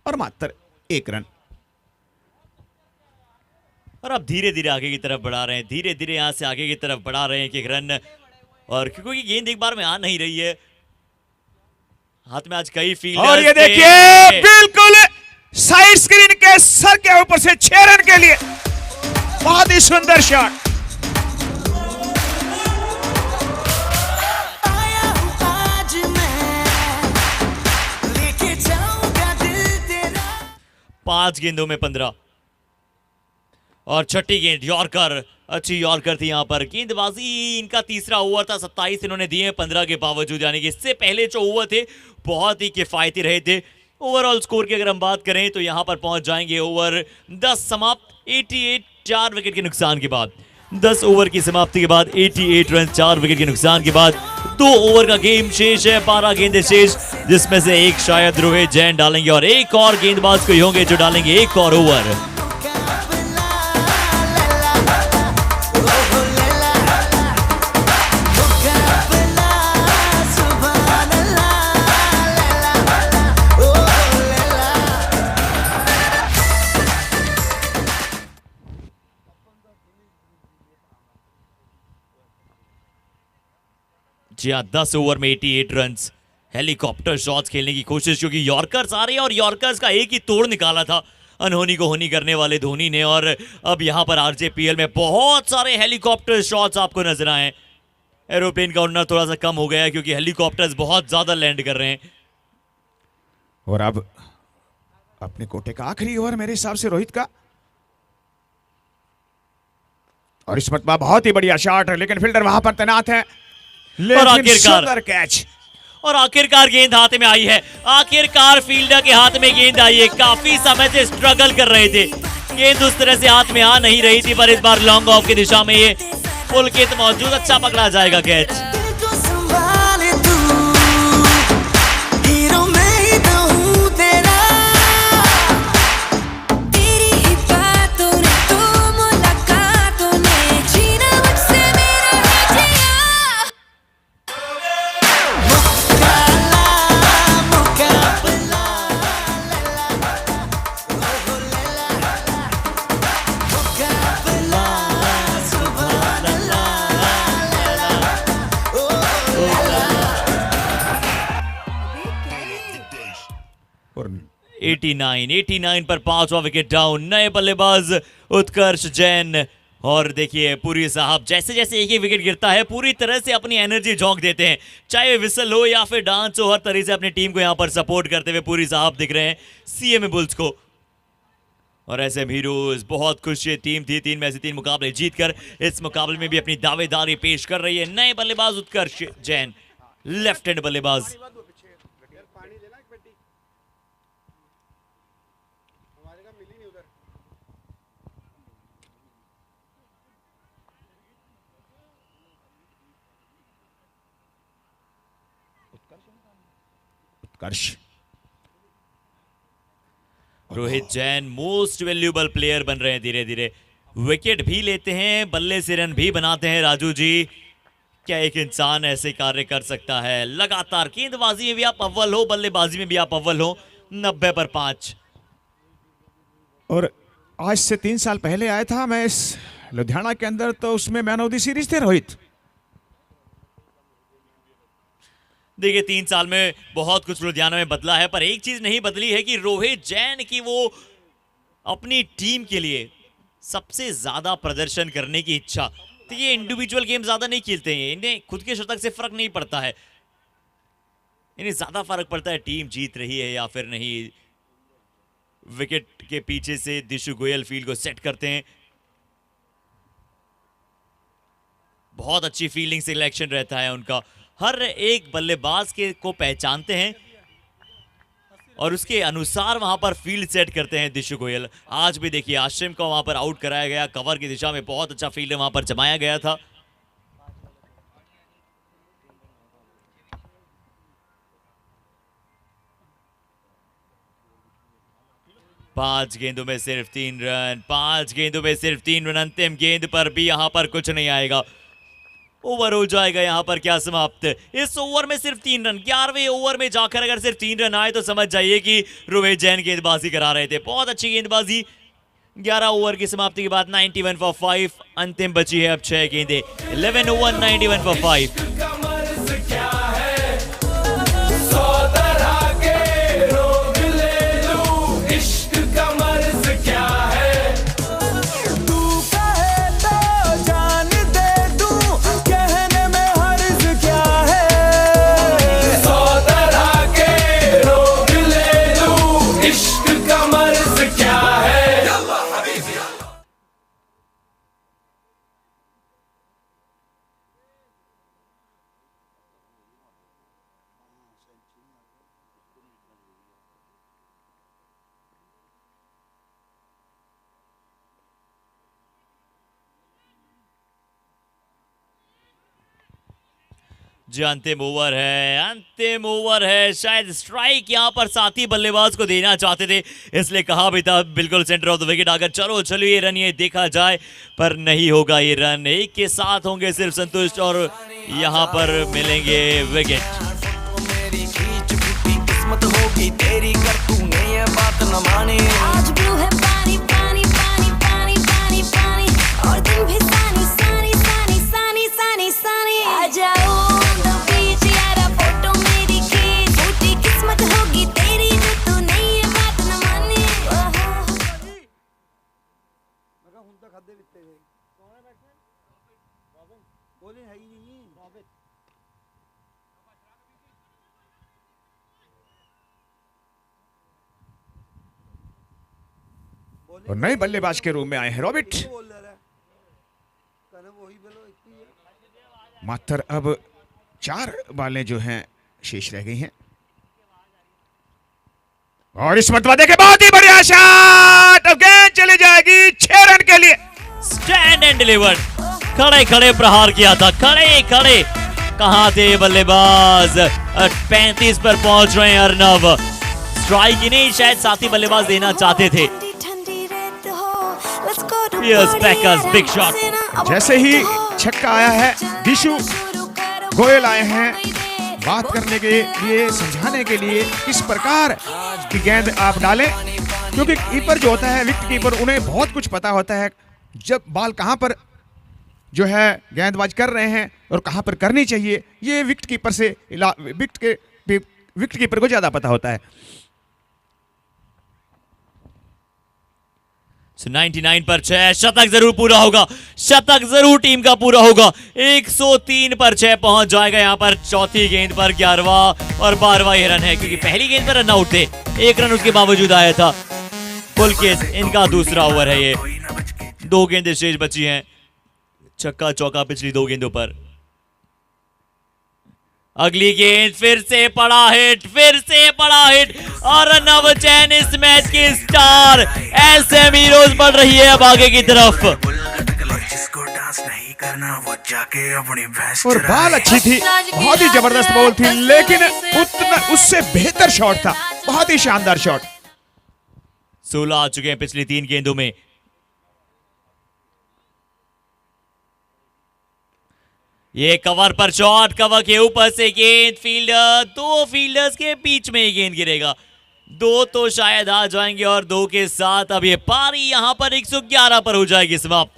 और मात्र 1 रन। और अब धीरे धीरे आगे की तरफ बढ़ा रहे हैं, धीरे धीरे यहां से आगे की तरफ बढ़ा रहे हैं कि 1 रन। और क्योंकि गेंद एक बार में आ नहीं रही है, हाथ में आज कई फील्डर्स और ये देखिए बिल्कुल साइड स्क्रीन के सर के ऊपर से 6 रन के लिए बहुत ही सुंदर शॉट। आया हूँ आज मैं, लेके जाऊंगा दिल तेरा। 5 गेंदों में 15 और छठी गेंद यॉर्कर, अच्छी यॉर्कर थी यहां पर। गेंदबाजी इनका तीसरा ओवर था, 27 इन्होंने दिए 15 के बावजूद, यानी कि इससे पहले जो ओवर थे बहुत ही किफायती रहे थे। ओवरऑल स्कोर की अगर हम बात करें तो यहां पर पहुंच जाएंगे ओवर 10 समाप्त 88, 4 विकेट के नुकसान के बाद। 10 ओवर की समाप्ति के बाद 88 रन 4 विकेट के नुकसान के बाद 2 ओवर का गेम शेष है, 12 गेंदें शेष, जिसमें से 1 शायद रोहित जैन डालेंगे और 1 और गेंदबाज कोई होंगे जो डालेंगे 1 और ओवर। जी हाँ, 10 ओवर में 88 रन्स। हेलीकॉप्टर शॉट्स खेलने की कोशिश, क्योंकि यॉर्कर्स आ रहे हैं और यॉर्कर्स का एक ही तोड़ निकाला था अनहोनी को होनी करने वाले धोनी ने। और अब यहाँ पर आरजेपीएल में बहुत सारे हेलीकॉप्टर शॉट्स आपको नजर आए। एरोप्लेन का उड़ना थोड़ा सा कम हो गया है क्योंकि हेलीकॉप्टर्स बहुत ज्यादा लैंड कर रहे हैं। और अब अपने कोटे का आखिरी ओवर मेरे हिसाब से रोहित का। और इस मर्तबा बहुत ही बढ़िया शॉट है, लेकिन फील्डर वहां पर तैनात है। और आखिरकार सुंदर कैच, और आखिरकार गेंद हाथ में आई है। आखिरकार फील्डर के हाथ में गेंद आई है। काफी समय से स्ट्रगल कर रहे थे, गेंद उस तरह से हाथ में आ नहीं रही थी, पर इस बार लॉन्ग ऑफ की दिशा में ये पुलकित मौजूद, अच्छा पकड़ा जाएगा कैच। दिल को संभाले तू, हीरो मैं ही तो हूँ तेरा। तेरी ही बातों ने, तो मुलाकातों ने, जीना मुझसे मेरा है जिया। मुकाबला, मुकाबला, सुभान अल्लाह। और 89 पर 5वां विकेट डाउन। नए बल्लेबाज उत्कर्ष जैन। और देखिए पुरी साहब जैसे जैसे एक ही विकेट गिरता है पूरी तरह से अपनी एनर्जी झोंक देते हैं, चाहे विसल हो या फिर डांस हो, हर तरह से अपनी टीम को यहां पर सपोर्ट करते हुए पुरी साहब दिख रहे हैं सीएमए बुल्स को। और एसएम हीरोज बहुत खुश ये टीम थी, 3 में से 3 मुकाबले जीतकर इस मुकाबले में भी अपनी दावेदारी पेश कर रही है। नए बल्लेबाज उत्कर्ष जैन, लेफ्ट हैंड बल्लेबाज। Utkarsh Rohit Jain most valuable player बन रहे हैं धीरे धीरे, विकेट भी लेते हैं, बल्ले से रन भी बनाते हैं। राजू जी, क्या एक इंसान ऐसे कार्य कर सकता है? लगातार गेंदबाजी में भी आप अव्वल हो, बल्लेबाजी में भी आप अव्वल हो। 90 पर 5। और आज से 3 साल पहले आया था मैं इस लुधियाना के अंदर, तो उसमें मैन ऑफ द सीरीज थे रोहित। देखिए 3 साल में बहुत कुछ लुधियाना में बदला है, पर एक चीज नहीं बदली है कि रोहित जैन की वो अपनी टीम के लिए सबसे ज्यादा प्रदर्शन करने की इच्छा। तो ये इंडिविजुअल गेम ज्यादा नहीं खेलते हैं, इन्हें खुद के शतक से फर्क नहीं पड़ता है, इन्हें ज्यादा फर्क पड़ता है टीम जीत रही है या फिर नहीं। विकेट के पीछे से दिशु गोयल फील्ड को सेट करते हैं, बहुत अच्छी फील्डिंग सिलेक्शन रहता है उनका, हर एक बल्लेबाज के को पहचानते हैं और उसके अनुसार वहां पर फील्ड सेट करते हैं दिशु गोयल। आज भी देखिए आश्रम को वहां पर आउट कराया गया, कवर की दिशा में बहुत अच्छा फील्ड वहां पर जमाया गया था। पांच गेंदों में सिर्फ 3 रन, 5 गेंदों में सिर्फ 3 रन। अंतिम गेंद पर भी यहां पर कुछ नहीं आएगा, ओवर हो जाएगा यहां पर। क्या समाप्त? इस ओवर में सिर्फ 3 रन। 11वें ओवर में जाकर अगर सिर्फ 3 रन आए तो समझ जाइए कि रोहित जैन गेंदबाजी करा रहे थे, बहुत अच्छी गेंदबाजी। 11 ओवर की समाप्ति के बाद 91 फॉर 5, अंतिम बची है अब 6 गेंदें। 11 ओवर 91 फॉर 5। जी अंतिम ओवर है, अंतिम ओवर है। शायद स्ट्राइक यहां पर साथी बल्लेबाज को देना चाहते थे, इसलिए कहा भी था बिल्कुल सेंटर ऑफ द विकेट आकर चलो चलो ये रन ये देखा जाए, पर नहीं होगा ये रन। एक के साथ होंगे सिर्फ संतुष्ट और यहां पर मिलेंगे विकेट। किस्मत होगी तेरी कर तूने ये बात न मानी। आज ब्लू है पानी पानी पानी पानी पानी पानी, और दिन भी सानी सानी सानी सानी सानी सानी। आ जाओ on the beach यारा, फोटो मेरी खींच। झूठी किस्मत होगी तेरी जो तूने ये बात न मानी। और नए बल्लेबाज के रूप में आए हैं रॉबिट। मात्र अब 4 बालें जो हैं शेष रह गई हैं, और इस मरतबा देखे बहुत ही बढ़िया शॉट। अब गेंद चली जाएगी 6 रन के लिए। स्टैंड एंड डिलीवर्ड, खड़े खड़े प्रहार किया था, खड़े खड़े। कहां थे बल्लेबाज? 35 पर पहुंच रहे हैं अर्नव। स्ट्राइक ही नहीं, शायद साथी बल्लेबाज देना चाहते थे। Here's Becker's big shot. जैसे ही छक्का आया है, दिशु गोयल आए हैं बात करने के लिए, समझाने के लिए किस प्रकार की गेंद आप डालें, क्योंकि कीपर जो होता है, विकेट कीपर, उन्हें बहुत कुछ पता होता है जब बॉल कहां पर जो है गेंदबाज कर रहे हैं और कहां पर करनी चाहिए। ये विकेट कीपर से विकेट कीपर को ज्यादा पता होता है। 99 पर 6, शतक जरूर पूरा होगा, शतक जरूर टीम का पूरा होगा। 103 पर 6 पहुंच जाएगा यहां पर चौथी गेंद पर। 11वां और 12वां ये रन है, क्योंकि पहली गेंद पर रन आउट थे, 1 रन उसके बावजूद आया था। पुलकेश इनका दूसरा ओवर है, ये 2 गेंदें शेष बची हैं, छक्का चौका पिछली 2 गेंदों पर। अगली गेंद फिर से पड़ा हिट, फिर से पड़ा हिट, और अर्नव जैन इस मैच के स्टार। एसएम हीरोज बढ़ रही है अब आगे की तरफ। जिसको डांस नहीं करना वो जाके अपनी भैंस और बॉल अच्छी थी, बहुत ही जबरदस्त बॉल थी, लेकिन उतना उससे बेहतर शॉट था, बहुत ही शानदार शॉट। 16 आ चुके हैं पिछली 3 गेंदों में। ये कवर पर शॉट, कवर के ऊपर से गेंद, फील्डर, 2 फील्डर्स के बीच में ही गेंद गिरेगा। 2 तो शायद आ जाएंगे और 2 के साथ अब ये पारी यहां पर 111 पर हो जाएगी समाप्त।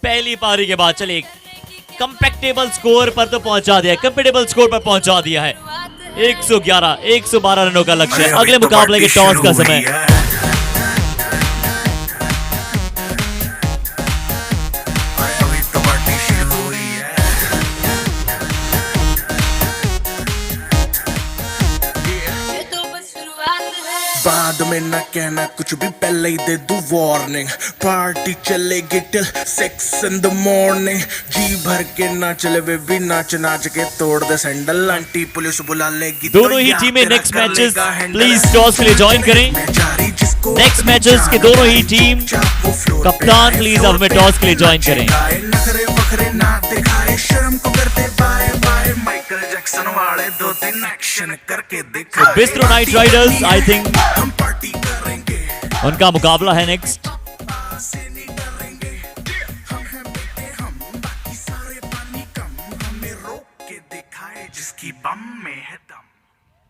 पहली पारी के बाद चलिए कंपैक्टेबल स्कोर पर तो पहुंचा दिया, कंपैक्टेबल स्कोर पर पहुंचा दिया है। 112 रनों का लक्ष्य है। अगले मुकाबले के टॉस का समय। बाद में ना कहना कुछ भी, पहले ही दे दूं वार्निंग। पार्टी चलेगी टिल 6 in the morning। जी भर के नाच ले बेबी, नाच नाच के तोड़ दे सैंडल। आंटी पुलिस बुला लेगी। दोनों ही टीमें नेक्स्ट मैचेस प्लीज टॉस के लिए ज्वाइन करें। नेक्स्ट मैचेस के दोनों ही टीम कप्तान प्लीज अब हमें टॉस के लिए ज्वाइन करें। नखरे बखरे ना दिखाए, शर्म को करते बाय बाय। माइकल जैक्सन वाले 2-3 एक्शन करके दिखा। Bistro knight Riders I think हम पार्टी करेंगे, उनका मुकाबला है नेक्स्ट। से नहीं डरेंगे। हम हैं बेटे हम, बाकी सारे पानी कम। हमें रोक के दिखाए जिसकी बम में है दम।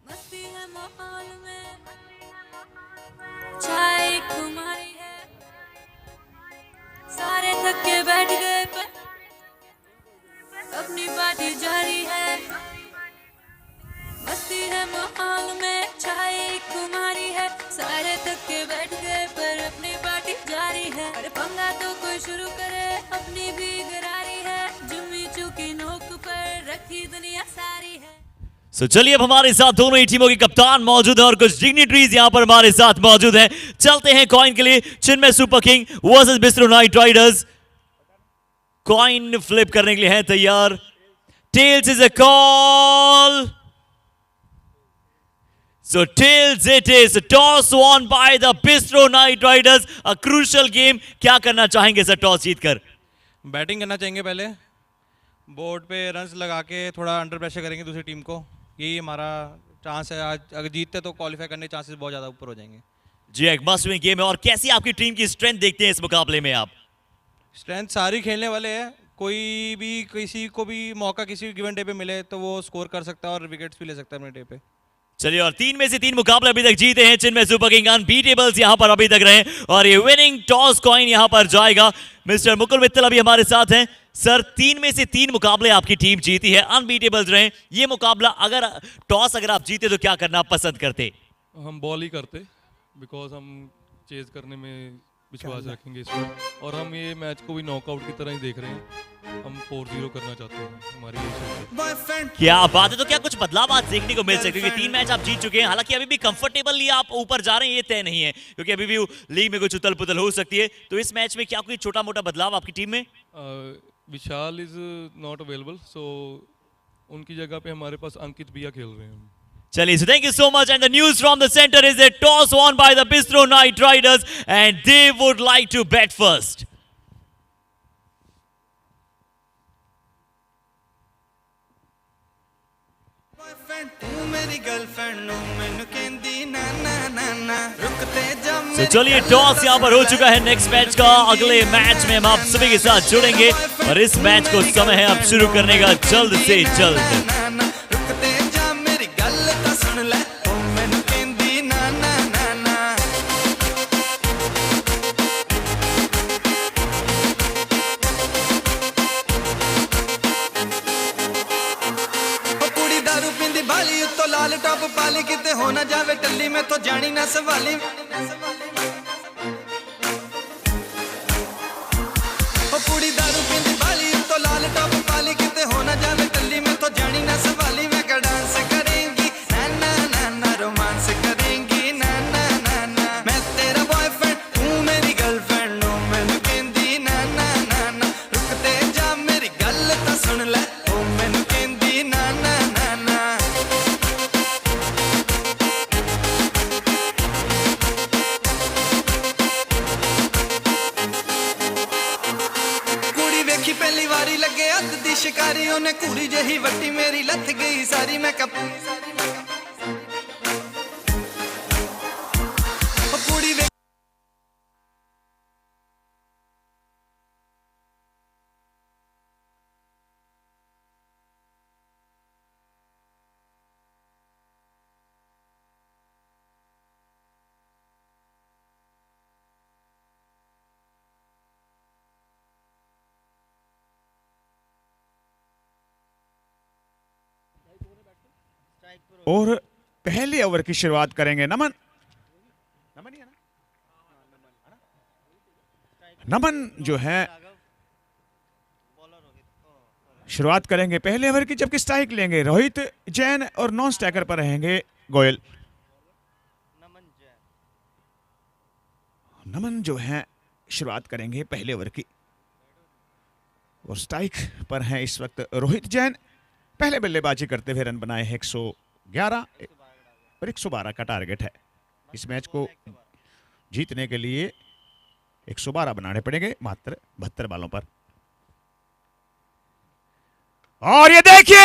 मस्ती है माहौल में, चाय कुमारी है, सारे थक के बैठ गए पर अपनी पार्टी जारी है। मस्ती है माहौल में, चाय कुमारी है, सारे थक के बैठ गए पर अपनी पार्टी जारी है। अरे पंगा तो कोई शुरू करे, अपनी भी गरारी है, जुम्मी चूकी नोक पर रखी दुनिया सारी है। सो चलिए अब हमारे साथ दोनों ही टीमों के कप्तान मौजूद हैं और कुछ डिग्निटरीज यहां पर हमारे साथ मौजूद हैं। चलते हैं कॉइन के लिए। Chinmay super king versus bistro knight riders. Coin flip करने के लिए हैं तैयार। Tails is a call. So tails it is, toss won by the Bistro Night Riders, a crucial game। क्या करना चाहेंगे सर टॉस जीतकर? बैटिंग करना चाहेंगे पहले, बोर्ड पे रन्स लगा के थोड़ा अंडर प्रेशर करेंगे दूसरी टीम को। यही हमारा चांस है आज, अगर जीतते तो क्वालिफाई करने के चांसेस बहुत ज़्यादा ऊपर हो जाएंगे। जी एक मस्ट विन गेम है। और कैसी आपकी टीम की स्ट्रेंथ देखते हैं इस मुकाबले में आप? स्ट्रेंथ सारी खेलने वाले हैं, कोई भी किसी को भी मौका किसी गिवन डे पे मिले तो वो स्कोर कर सकता है और विकेट्स भी ले सकता है अपने डे पे। चलिए और 3 में से 3 मुकाबले अभी तक जीते हैं चिन्मय सुपर किंग। अनबीटेबल्स यहां पर अभी तक रहे और ये विनिंग टॉस कॉइन यहां पर जाएगा। मिस्टर मुकुल मित्तल अभी हमारे साथ हैं। सर 3 में से 3 मुकाबले आपकी टीम जीती है, अनबीटेबल्स रहे। ये मुकाबला अगर टॉस अगर आप जीते तो क्या करना पसंद करते? हम बॉल ही करते, बिकॉज हम चेज करने में विश्वास रखेंगे इसमें, और हम ये मैच को भी नॉकआउट की तरह ही देख रहे हैं। हम 4-0 करना चाहते हैं, हमारी ये सोच है। क्या बात है। तो क्या कुछ बदलाव आज देखने को मिल सकते हैं? क्योंकि 3 मैच आप जीत चुके हैं, हालांकि अभी भी कंफर्टेबली आप ऊपर जा रहे हैं ये तय नहीं है, क्योंकि अभी भी लीग में कुछ उथल पुथल हो सकती है। तो इस मैच में क्या कोई छोटा मोटा बदलाव आपकी टीम में? विशाल इज नॉट अवेलेबल, सो उनकी जगह पे हमारे पास अंकित भैया खेल रहे हैं। चलिए, so thank you so much. And the news from the center is a toss won by the Bistro Night Riders, and they would like to bat first. So चलिए टॉस यहाँ पर हो चुका है नेक्स्ट मैच का। अगले match में हम आप सभी के साथ जुड़ेंगे और इस मैच को समय है अब शुरू करने का जल्द से जल्द। लाल टॉप पाली किते हो ना जावे टल्ली में तो जानी ना सवाली। पूरी दारू पींदी बाली तो लाल टॉप पाली किते हो ना जावे टल्ली में तो जानी ना सवाली। मैं का डांस करेंगी ना ना ना ना, रोमांस करेंगी ना ना ना ना। मैं तेरा बॉयफ्रेंड तू मेरी गर्लफ्रेंड, नो मैनू कहंदी ना ना ना ना। रुकते जा मेरी गल तां सुन ले, ओ मैनू कहंदी ना ना ना ना। पहली वारी लगे हथ दी शिकारी, उन्हें कुड़ी जही वट्टी मेरी लथ गई सारी। मैं कप और पहले ओवर की शुरुआत करेंगे नमन। नमन ही है ना? नमन जो है शुरुआत करेंगे पहले ओवर की, जबकि स्ट्राइक लेंगे रोहित जैन और नॉन स्ट्राइकर पर रहेंगे गोयल। नमन जो है शुरुआत करेंगे पहले ओवर की और स्ट्राइक पर हैं इस वक्त रोहित जैन। पहले बल्लेबाजी करते हुए रन बनाए हैं 111 और 112 का टारगेट है। इस मैच को जीतने के लिए 112 बनाने पड़ेंगे मात्र 72 बालों पर। और ये देखिए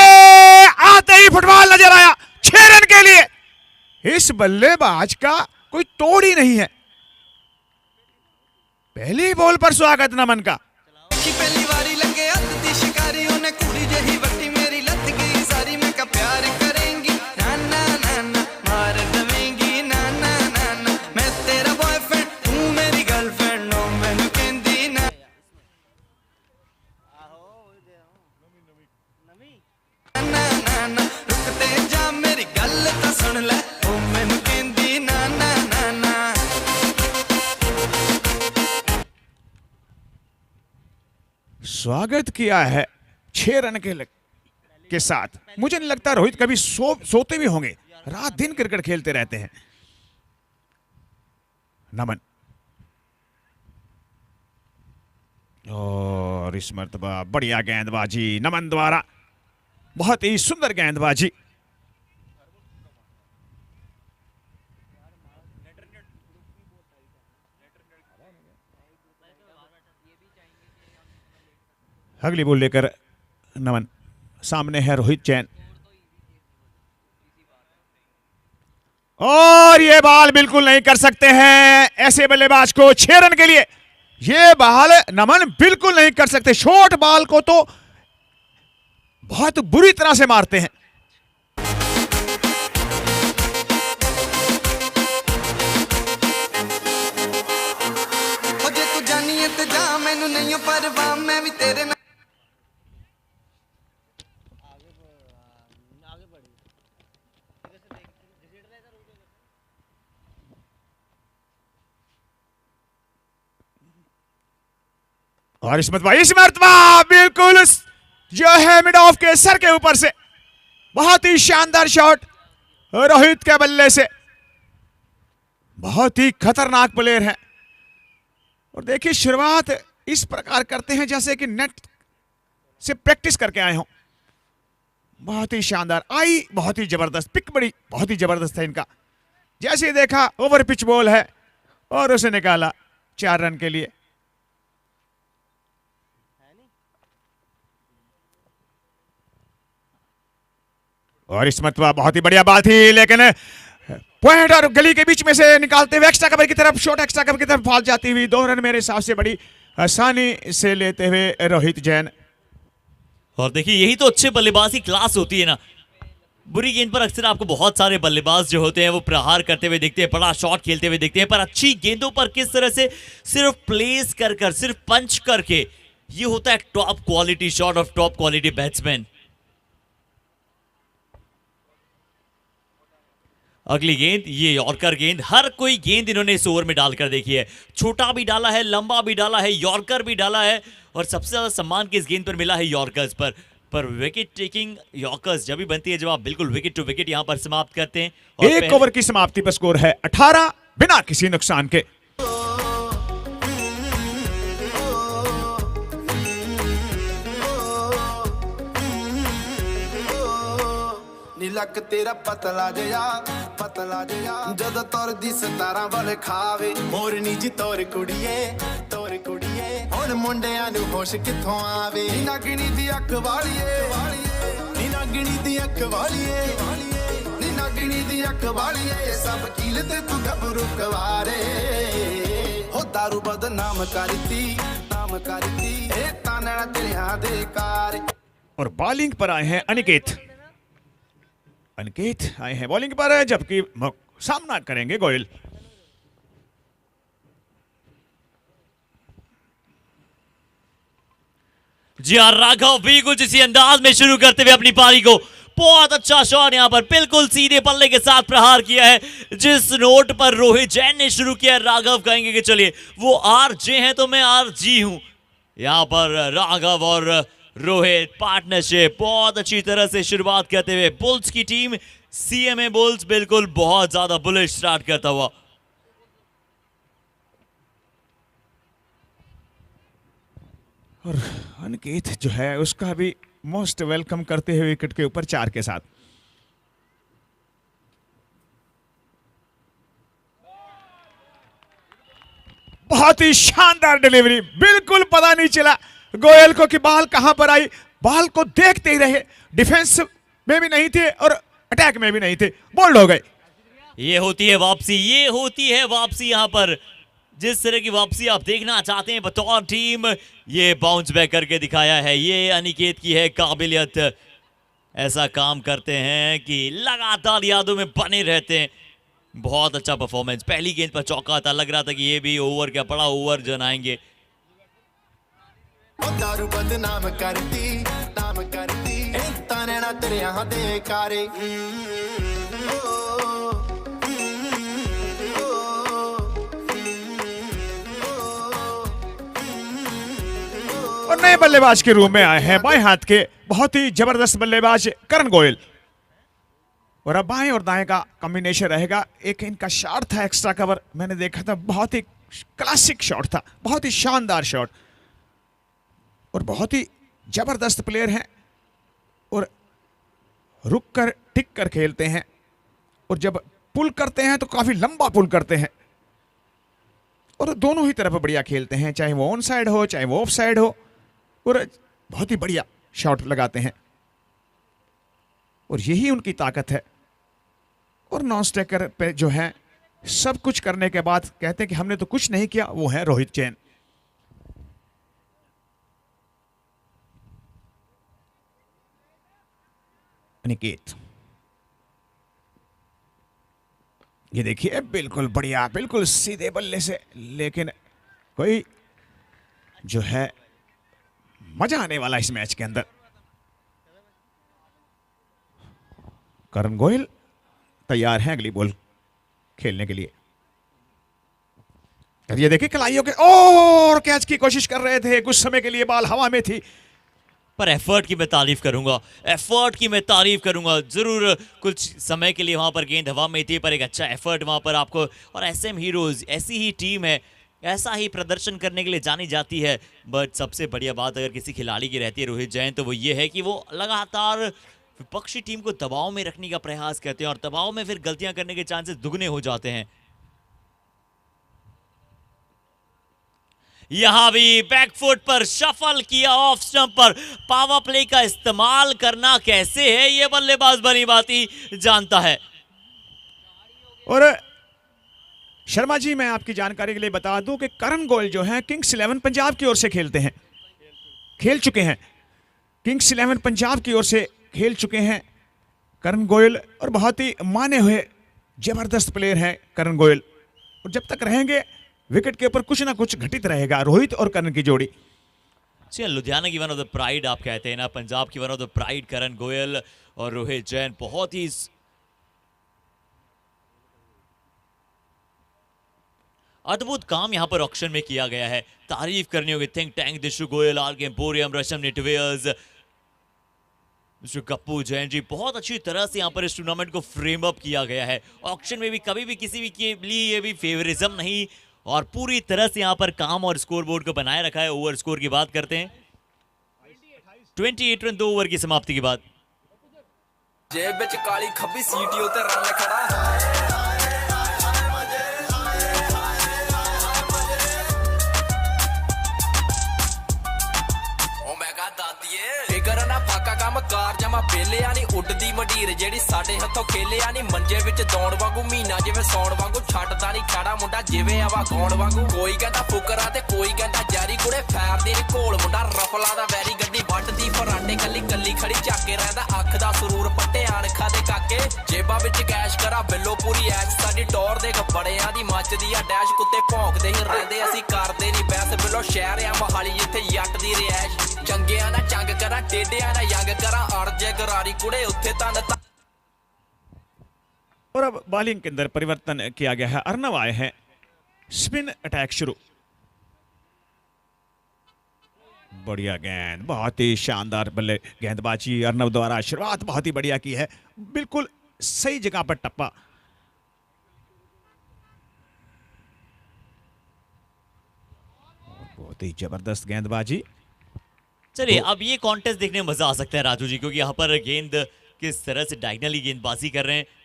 आते ही फुटबॉल नजर आया 6 रन के लिए। इस बल्लेबाज का कोई तोड़ ही नहीं है। पहली बॉल पर स्वागत नमन का। पहली बारी लगे हथ दी शिकारी उन्हें कुड़ी जही वट्टी मेरी लत गई सारी मैं का प्यार करेंगी ना ना ना ना मार दवेंगी ना ना ना ना मैं तेरा बॉयफ्रेंड तू मेरी गर्लफ्रेंड नो मैनू कहंदी ना ना ना ना रुकते जा मेरी गल तां सुन ले ओ मैनू कहंदी ना ना ना ना। स्वागत किया है 6 रन के साथ। मुझे नहीं लगता रोहित कभी सोते भी होंगे, रात दिन क्रिकेट खेलते रहते हैं। नमन और इस मर्तबा बढ़िया गेंदबाजी नमन द्वारा, बहुत ही सुंदर गेंदबाजी। अगली बॉल लेकर नमन, सामने है रोहित जैन और ये बॉल बिल्कुल नहीं कर सकते हैं ऐसे बल्लेबाज को 6 रन के लिए। ये बॉल नमन बिल्कुल नहीं कर सकते। शॉर्ट बॉल को तो बहुत बुरी तरह से मारते हैं। जे तू जानी है ते जा मैनू नहीं परवाह मैं भी तेरे नाल। और इस मरतबा बिल्कुल जो है मिड ऑफ के सर के ऊपर से बहुत ही शानदार शॉट रोहित के बल्ले से। बहुत ही खतरनाक प्लेयर है। और देखिए शुरुआत इस प्रकार करते हैं जैसे कि नेट से प्रैक्टिस करके आए हों। बहुत ही शानदार आई, बहुत ही जबरदस्त पिक, बड़ी बहुत ही जबरदस्त है इनका। जैसे ही देखा ओवर पिच बॉल है और उसे निकाला 4 रन के लिए। और इस मरतबा बहुत ही बढ़िया बात थी, लेकिन पॉइंट और गली के बीच में से निकालते हुए एक्स्ट्रा कवर की तरफ, शॉर्ट एक्स्ट्रा कवर की तरफ फॉल जाती हुई 2 रन मेरे हिसाब से बड़ी आसानी से लेते हुए रोहित जैन। और देखिए यही तो अच्छे बल्लेबाज की क्लास होती है ना। बुरी गेंद पर अक्सर आपको बहुत सारे बल्लेबाज जो होते हैं वो प्रहार करते हुए दिखते हैं, बड़ा शॉट खेलते हुए दिखते हैं, पर अच्छी गेंदों पर किस तरह से सिर्फ प्लेस कर सिर्फ पंच करके, ये होता है top quality shot of top quality batsman. अगली गेंद, ये यॉर्कर गेंद, हर कोई गेंद इन्होंने इस ओवर में डालकर देखी है। छोटा भी डाला है, लंबा भी डाला है, यॉर्कर भी डाला है, और सबसे ज्यादा सम्मान किस गेंद पर मिला है? यॉर्कर्स पर विकेट टेकिंग यॉर्कर्स जब भी बनती है जब आप बिल्कुल विकेट टू विकेट यहां पर समाप्त करते हैं। और एक ओवर की समाप्ति पर स्कोर है 18 बिना किसी नुकसान के। ਲੱਕ ਤੇਰਾ ਪਤਲਾ ਜਿਹਾ ਜਦੋਂ ਤੁਰਦੀ 17 ਵਾਲੇ ਖਾਵੇ ਮੋਰਨੀ ਜੀ ਤੋਰ ਕੁੜੀਏ ਹੁਣ ਮੁੰਡਿਆਂ ਨੂੰ ਹੋਸ਼ ਕਿੱਥੋਂ ਆਵੇ ਨੀ ਨਾਗਣੀ ਦੀ ਅੱਖ ਵਾਲੀਏ ਨੀ ਨਾਗਣੀ ਦੀ ਅੱਖ ਵਾਲੀਏ ਨੀ ਨਾਗਣੀ ਦੀ ਅੱਖ ਵਾਲੀਏ ਸਭ ਕੀਲ ਤੇ ਤੂੰ ਗੱਭਰੂ ਕਵਾਰੇ ਹੋ ਦਾਰੂ ਬਦਨਾਮ ਕਰਤੀ ਇਹ ਤਾਨਣਾ ਤੇਰਿਆਂ ਦੇ ਕਾਰ। और बॉलिंग पर आए हैं अनिकेत आए हैं बॉलिंग पर, जबकि सामना करेंगे गोयल। जी हाँ, राघव भी कुछ इसी अंदाज में शुरू करते हुए अपनी पारी को बहुत अच्छा शॉट यहाँ पर बिल्कुल सीधे पल्ले के साथ प्रहार किया है। जिस नोट पर रोहित जैन ने शुरू किया, राघव कहेंगे कि चलिए वो RJ हैं तो मैं RG हूं। यहाँ पर राघव और रोहित पार्टनरशिप बहुत अच्छी तरह से शुरुआत करते हुए बुल्स की टीम CMA बुल्स बिल्कुल बहुत ज्यादा बुलिश स्टार्ट करता हुआ। और अनिकेत जो है उसका भी मोस्ट वेलकम करते हुए विकेट के ऊपर 4 के साथ। बहुत ही शानदार डिलीवरी, बिल्कुल पता नहीं चला गोयल को कि बॉल कहां पर आई। बॉल को देखते ही रहे, डिफेंस में भी नहीं थे और अटैक में भी नहीं थे, बोल्ड हो गए। ये होती है वापसी, ये होती है वापसी। यहाँ पर जिस तरह की वापसी आप देखना चाहते हैं बतौर टीम, ये बाउंस बैक करके दिखाया है। ये अनिकेत की है काबिलियत, ऐसा काम करते हैं कि लगातार यादों में बने रहते हैं। बहुत अच्छा परफॉर्मेंस, पहली गेंद पर चौका था, लग रहा था कि ये भी ओवर का बड़ा ओवर जनाएंगे। दारू बदनाम करती नाम करती ताने ना तेरे यहाँ दे कारे। और नए बल्लेबाज के रूम में आए हैं बाएं हाथ के बहुत ही जबरदस्त बल्लेबाज करण गोयल। और अब बाएं और दाएं का कॉम्बिनेशन रहेगा। एक इनका शॉट था एक्स्ट्रा कवर, मैंने देखा था, बहुत ही क्लासिक शॉट था, बहुत ही शानदार शॉट। और बहुत ही जबरदस्त प्लेयर हैं और रुक कर टिक कर खेलते हैं। और जब पुल करते हैं तो काफी लंबा पुल करते हैं और दोनों ही तरफ बढ़िया खेलते हैं, चाहे वो ऑन साइड हो चाहे वो ऑफ साइड हो, और बहुत ही बढ़िया शॉट लगाते हैं। और यही उनकी ताकत है। और नॉन स्ट्राइकर पे जो है सब कुछ करने के बाद कहते हैं कि हमने तो कुछ नहीं किया, वो है रोहित जैन। अनिकेत, ये देखिए बिल्कुल बढ़िया, बिल्कुल सीधे बल्ले से, लेकिन कोई जो है मजा आने वाला इस मैच के अंदर। करण गोयल तैयार हैं अगली बॉल खेलने के लिए। और ये देखिए कलाइयों के और कैच की कोशिश कर रहे थे, कुछ समय के लिए बॉल हवा में थी। पर एफर्ट की मैं तारीफ करूंगा, एफर्ट की मैं तारीफ करूंगा। जरूर कुछ समय के लिए वहां पर गेंद हवा में थी, पर एक अच्छा एफर्ट वहां पर आपको। और SM हीरोज ऐसी ही टीम है, ऐसा ही प्रदर्शन करने के लिए जानी जाती है। बट सबसे बढ़िया बात अगर किसी खिलाड़ी की रहती है रोहित जैन, तो वो ये है कि वो लगातार विपक्षी टीम को दबाव में रखने का प्रयास करते हैं और दबाव में फिर गलतियां करने के चांसेस दुगने हो जाते हैं। यहां भी बैकफुट पर शफल किया ऑफ स्टंप पर। पावर प्ले का इस्तेमाल करना कैसे है ये बल्लेबाज भली भांति जानता है। और शर्मा जी, मैं आपकी जानकारी के लिए बता दूं कि करण गोयल जो है किंग्स 11 पंजाब की ओर से खेलते हैं, खेल चुके हैं, किंग्स 11 पंजाब की ओर से खेल चुके हैं करण गोयल। और बहुत ही माने हुए जबरदस्त प्लेयर हैं करण गोयल। और जब तक रहेंगे विकेट के ऊपर कुछ ना कुछ घटित रहेगा, रोहित और करण की जोड़ी। लुधियाना की वन ऑफ द प्राइड आप कहते हैं ना, पंजाब की वन ऑफ द प्राइड करण गोयल और रोहित जैन। बहुत ही अद्भुत काम यहां पर ऑक्शन में किया गया है। तारीफ करनी होगी think tank, Dishu Goyal, R K Emporium, Resham Netwears, mister Gappu Jain ji. बहुत अच्छी तरह से यहाँ पर इस टूर्नामेंट को फ्रेम अप किया गया है। ऑक्शन में भी कभी भी किसी भी के लिए ये भी फेवरिज्म नहीं, और पूरी तरह से यहाँ पर काम और स्कोरबोर्ड को बनाए रखा है। ओवर स्कोर की बात करते हैं, 28 रन 2 ओवर की समाप्ति के बाद। जेब विच काली खब्बी सीटी उते रन खड़ा। ਕਾਰ ਜਮਾ ਪੇਲਿਆ ਨਹੀਂ ਉੱਡਦੀ ਮਢੀਰ ਜਿਹੜੀ ਸਾਡੇ ਹੱਥੋਂ ਖੇਲਿਆ ਨਹੀਂ। ਮੰਜੇ ਵਿੱਚ ਦੌੜ ਵਾਂਗੂ ਮਹੀਨਾ ਜਿਵੇਂ ਸੌਣ ਵਾਂਗੂ ਛੱਡਦਾ ਨਹੀਂ ਖਾੜਾ ਮੁੰਡਾ ਜਿਵੇਂ ਆਵਾ ਗਾਉਣ ਵਾਂਗੂ। ਕੋਈ ਕਹਿੰਦਾ ਫੁਕਰਾ ਤੇ ਕੋਈ ਕਹਿੰਦਾ ਜਾਰੀ ਕੁੜੇ ਫੈਰਦੇ ਨਹੀਂ ਘੋਲ ਮੁੰਡਾ ਰਫਲਾ ਦਾ ਵੈਰੀ ਗੱਡੀ ਵੱਟਦੀ ਫਰਾਂਡੇ ਕੱਲੀ ਕੱਲੀ ਖੜੀ ਝਾਕੇ ਰਹਿੰਦਾ ਅੱਖ ਦਾ ਸਰੂਰ ਪੱਟੇ ਅਣਖਾਂ ਦੇ ਕਾਕੇ। ਜੇਬਾਂ ਵਿੱਚ ਕੈਸ਼ ਕਰਾ ਬਿੱਲੋ ਪੂਰੀ ਐਸ਼ ਸਾਡੀ ਟੌਰ ਦੇਖ ਬੜਿਆਂ ਦੀ ਮੱਚਦੀ ਆ ਡੈਸ਼। ਕੁੱਤੇ ਭੌਂਕਦੇ ਹੀ ਰਹਿੰਦੇ ਅਸੀਂ ਕਰਦੇ ਨਹੀਂ ਬੈਸ ਬਿੱਲੋ ਸ਼ਹਿਰ ਆ ਮਹਾਲੀ ਜਿੱਥੇ ਜੱਟ ਦੀ ਰਿਐਸ਼। ਚੰਗਿਆਂ ਦਾ ਚੰਗ ਕਰਾ ਨਾ ਟੇਡਿਆਂ ਦਾ ਯੰਗ ਕਰਾਂ ਅੜ ਜੇ ਗਰਾਰੀ ਕੁੜੇ ਉੱਥੇ ਤਨ और अब बॉलिंग के अंदर परिवर्तन किया गया है। अर्नव आए हैं, स्पिन अटैक शुरू। बढ़िया गेंद, बहुत ही शानदार बल्ले गेंदबाजी अर्नव द्वारा, शुरुआत बहुत ही बढ़िया की है, बिल्कुल सही जगह पर टप्पा। बहुत ही जबरदस्त गेंदबाजी। चलिए अब ये कॉन्टेस्ट देखने में मजा आ सकता है राजू जी, क्योंकि यहाँ पर गेंद किस तरह से डायगनली गेंदबाजी कर रहे हैं।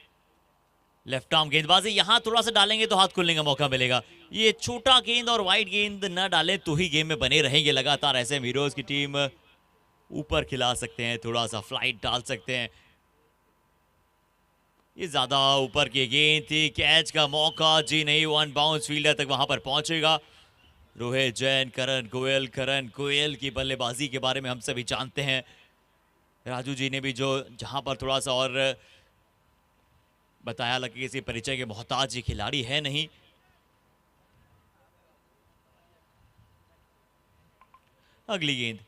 लेफ्ट आर्म गेंदबाजी, यहाँ थोड़ा सा डालेंगे तो हाथ खुलने का मौका मिलेगा। ये छोटा गेंद और वाइड गेंद न डालें तो ही गेम में बने रहेंगे लगातार। ऐसे हीरोज की टीम ऊपर खिला सकते हैं, थोड़ा सा फ्लाइट डाल सकते हैं। ये ज्यादा ऊपर की गेंद थी, कैच का मौका जी नहीं, वन बाउंस फील्डर तक वहां पर पहुंचेगा। रोहित जैन, करण गोयल की बल्लेबाजी के बारे में हम सभी जानते हैं। राजू जी ने भी जो जहां पर थोड़ा सा और बताया, लगे किसी परिचय के मोहताज ये खिलाड़ी है नहीं। अगली गेंद,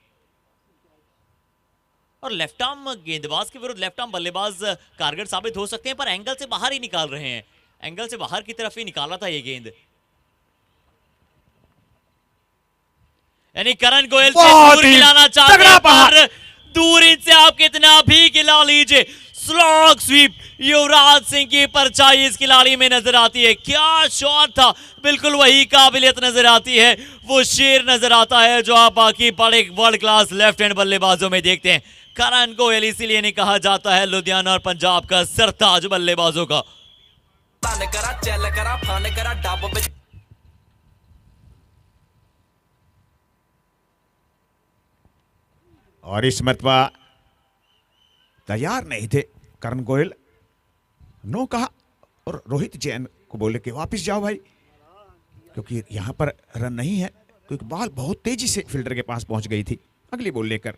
और लेफ्ट आर्म गेंदबाज के विरुद्ध लेफ्ट आर्म बल्लेबाज कारगर साबित हो सकते हैं, पर एंगल से बाहर ही निकाल रहे हैं। एंगल से बाहर की तरफ ही निकाला था ये गेंद। यानी करण गोयल से दूर खिलाना चाहते हैं, पर दूर इनसे आप कितना भी खिला लीजिए। स्लॉग स्वीप युवराज सिंह की परछाई इस खिलाड़ी में नजर आती है। क्या शॉट था, बिल्कुल वही काबिलियत नजर आती है, वो शेर नजर आता है जो आप बाकी बड़े वर्ल्ड क्लास लेफ्ट हैंड बल्लेबाजों में देखते हैं। करण गोयल इसीलिए नहीं कहा जाता है लुधियाना और पंजाब का सरताज बल्लेबाजों का। और इस मरतबा तैयार नहीं थे करण गोयल, नो कहा और रोहित जैन को बोले कि वापस जाओ भाई, क्योंकि यहां पर रन नहीं है, क्योंकि बॉल बहुत तेजी से फील्डर के पास पहुंच गई थी। अगली बॉल लेकर,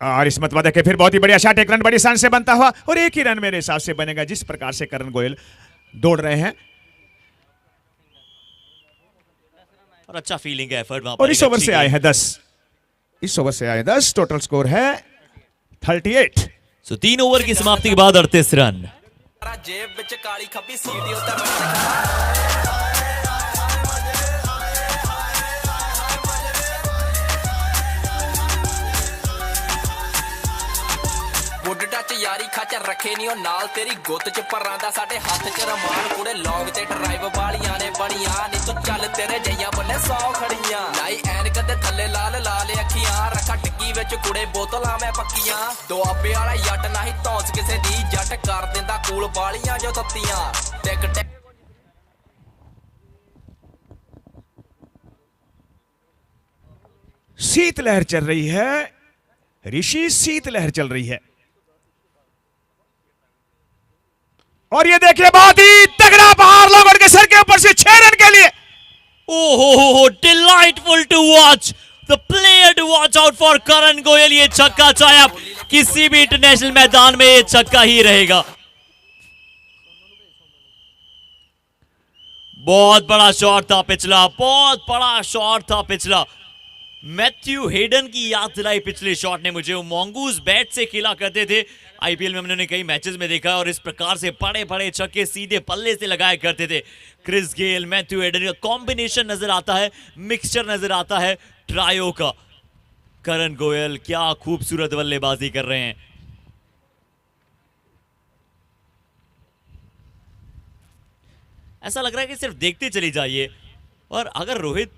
और इस मरतबा देखे फिर बहुत ही बढ़िया शॉट, एक रन बड़ी आसान से बनता हुआ, और एक ही रन मेरे हिसाब से बनेगा जिस प्रकार से करण गोयल दौड़ रहे हैं। और अच्छा फीलिंग है एफर्ट वहां पर। और इस ओवर से आए हैं 10, इस ओवर से आए 10, टोटल स्कोर है 38। सो 3 ओवर की समाप्ति के बाद 38 रन। जेब विच काली खब्बी सीढ़ी उतर ਗੁੱਡ ਟੱਚ ਯਾਰੀ ਖਾਚਰ ਰੱਖੇ ਨਹੀਂ ਉਹ ਨਾਲ ਤੇਰੀ ਗੁੱਤ ਚ ਪਰਾਂ ਦਾ ਸਾਡੇ ਹੱਥ ਚ ਰਮਾਨ ਕੁੜੇ ਲੌਂਗ ਤੇ ਡਰਾਈਵ ਵਾਲੀਆਂ ਨੇ ਬਣੀਆਂ ਨਹੀਂ ਤੂੰ ਚੱਲ ਤੇਰੇ ਜਈਆਂ ਬੱਲੇ 100 ਖੜੀਆਂ ਲਾਈ ਐਨਕ ਦੇ ਥੱਲੇ ਲਾਲ ਲਾਲ ਅੱਖੀਆਂ ਰੱਖਾ ਟਿੱਕੀ ਵਿੱਚ ਕੁੜੇ ਬੋਤਲਾਂ ਮੈਂ ਪੱਕੀਆਂ ਦੁਆਬੇ ਵਾਲਾ ਜੱਟ ਨਹੀਂ ਧੌਂਸ ਕਿਸੇ ਦੀ ਜੱਟ ਕਰ ਦਿੰਦਾ ਕੂਲ ਵਾਲੀਆਂ ਜੋ ਤੱਤੀਆਂ ਟਿਕ ਟਿਕ शीतलहर चल रही है ऋषि, शीतलहर चल रही है। और ये देखिए बहुत ही तगड़ा बहार लोगों के सर के ऊपर से 6 रन के लिए। ओहो, delightful to watch, the player to watch out for Karan Goyal. ये छक्का चाहे आप किसी भी इंटरनेशनल मैदान में ये छक्का ही रहेगा। बहुत बड़ा शॉट था पिछला, बहुत बड़ा शॉट था पिछला। मैथ्यू हेडन की याद दिलाई पिछले शॉट ने मुझे। वो मॉन्गूज बैट से खेला करते थे, आईपीएल में हमने कई मैचेस में देखा, और इस प्रकार से बड़े बड़े छक्के सीधे पल्ले से लगाया करते थे। क्रिस गेल, मैथ्यू हेडन का कॉम्बिनेशन नजर आता है, मिक्सचर नजर आता है ट्रायो का। करण गोयल क्या खूबसूरत बल्लेबाजी कर रहे हैं। ऐसा लग रहा है कि सिर्फ देखते चली जाइए, और अगर रोहित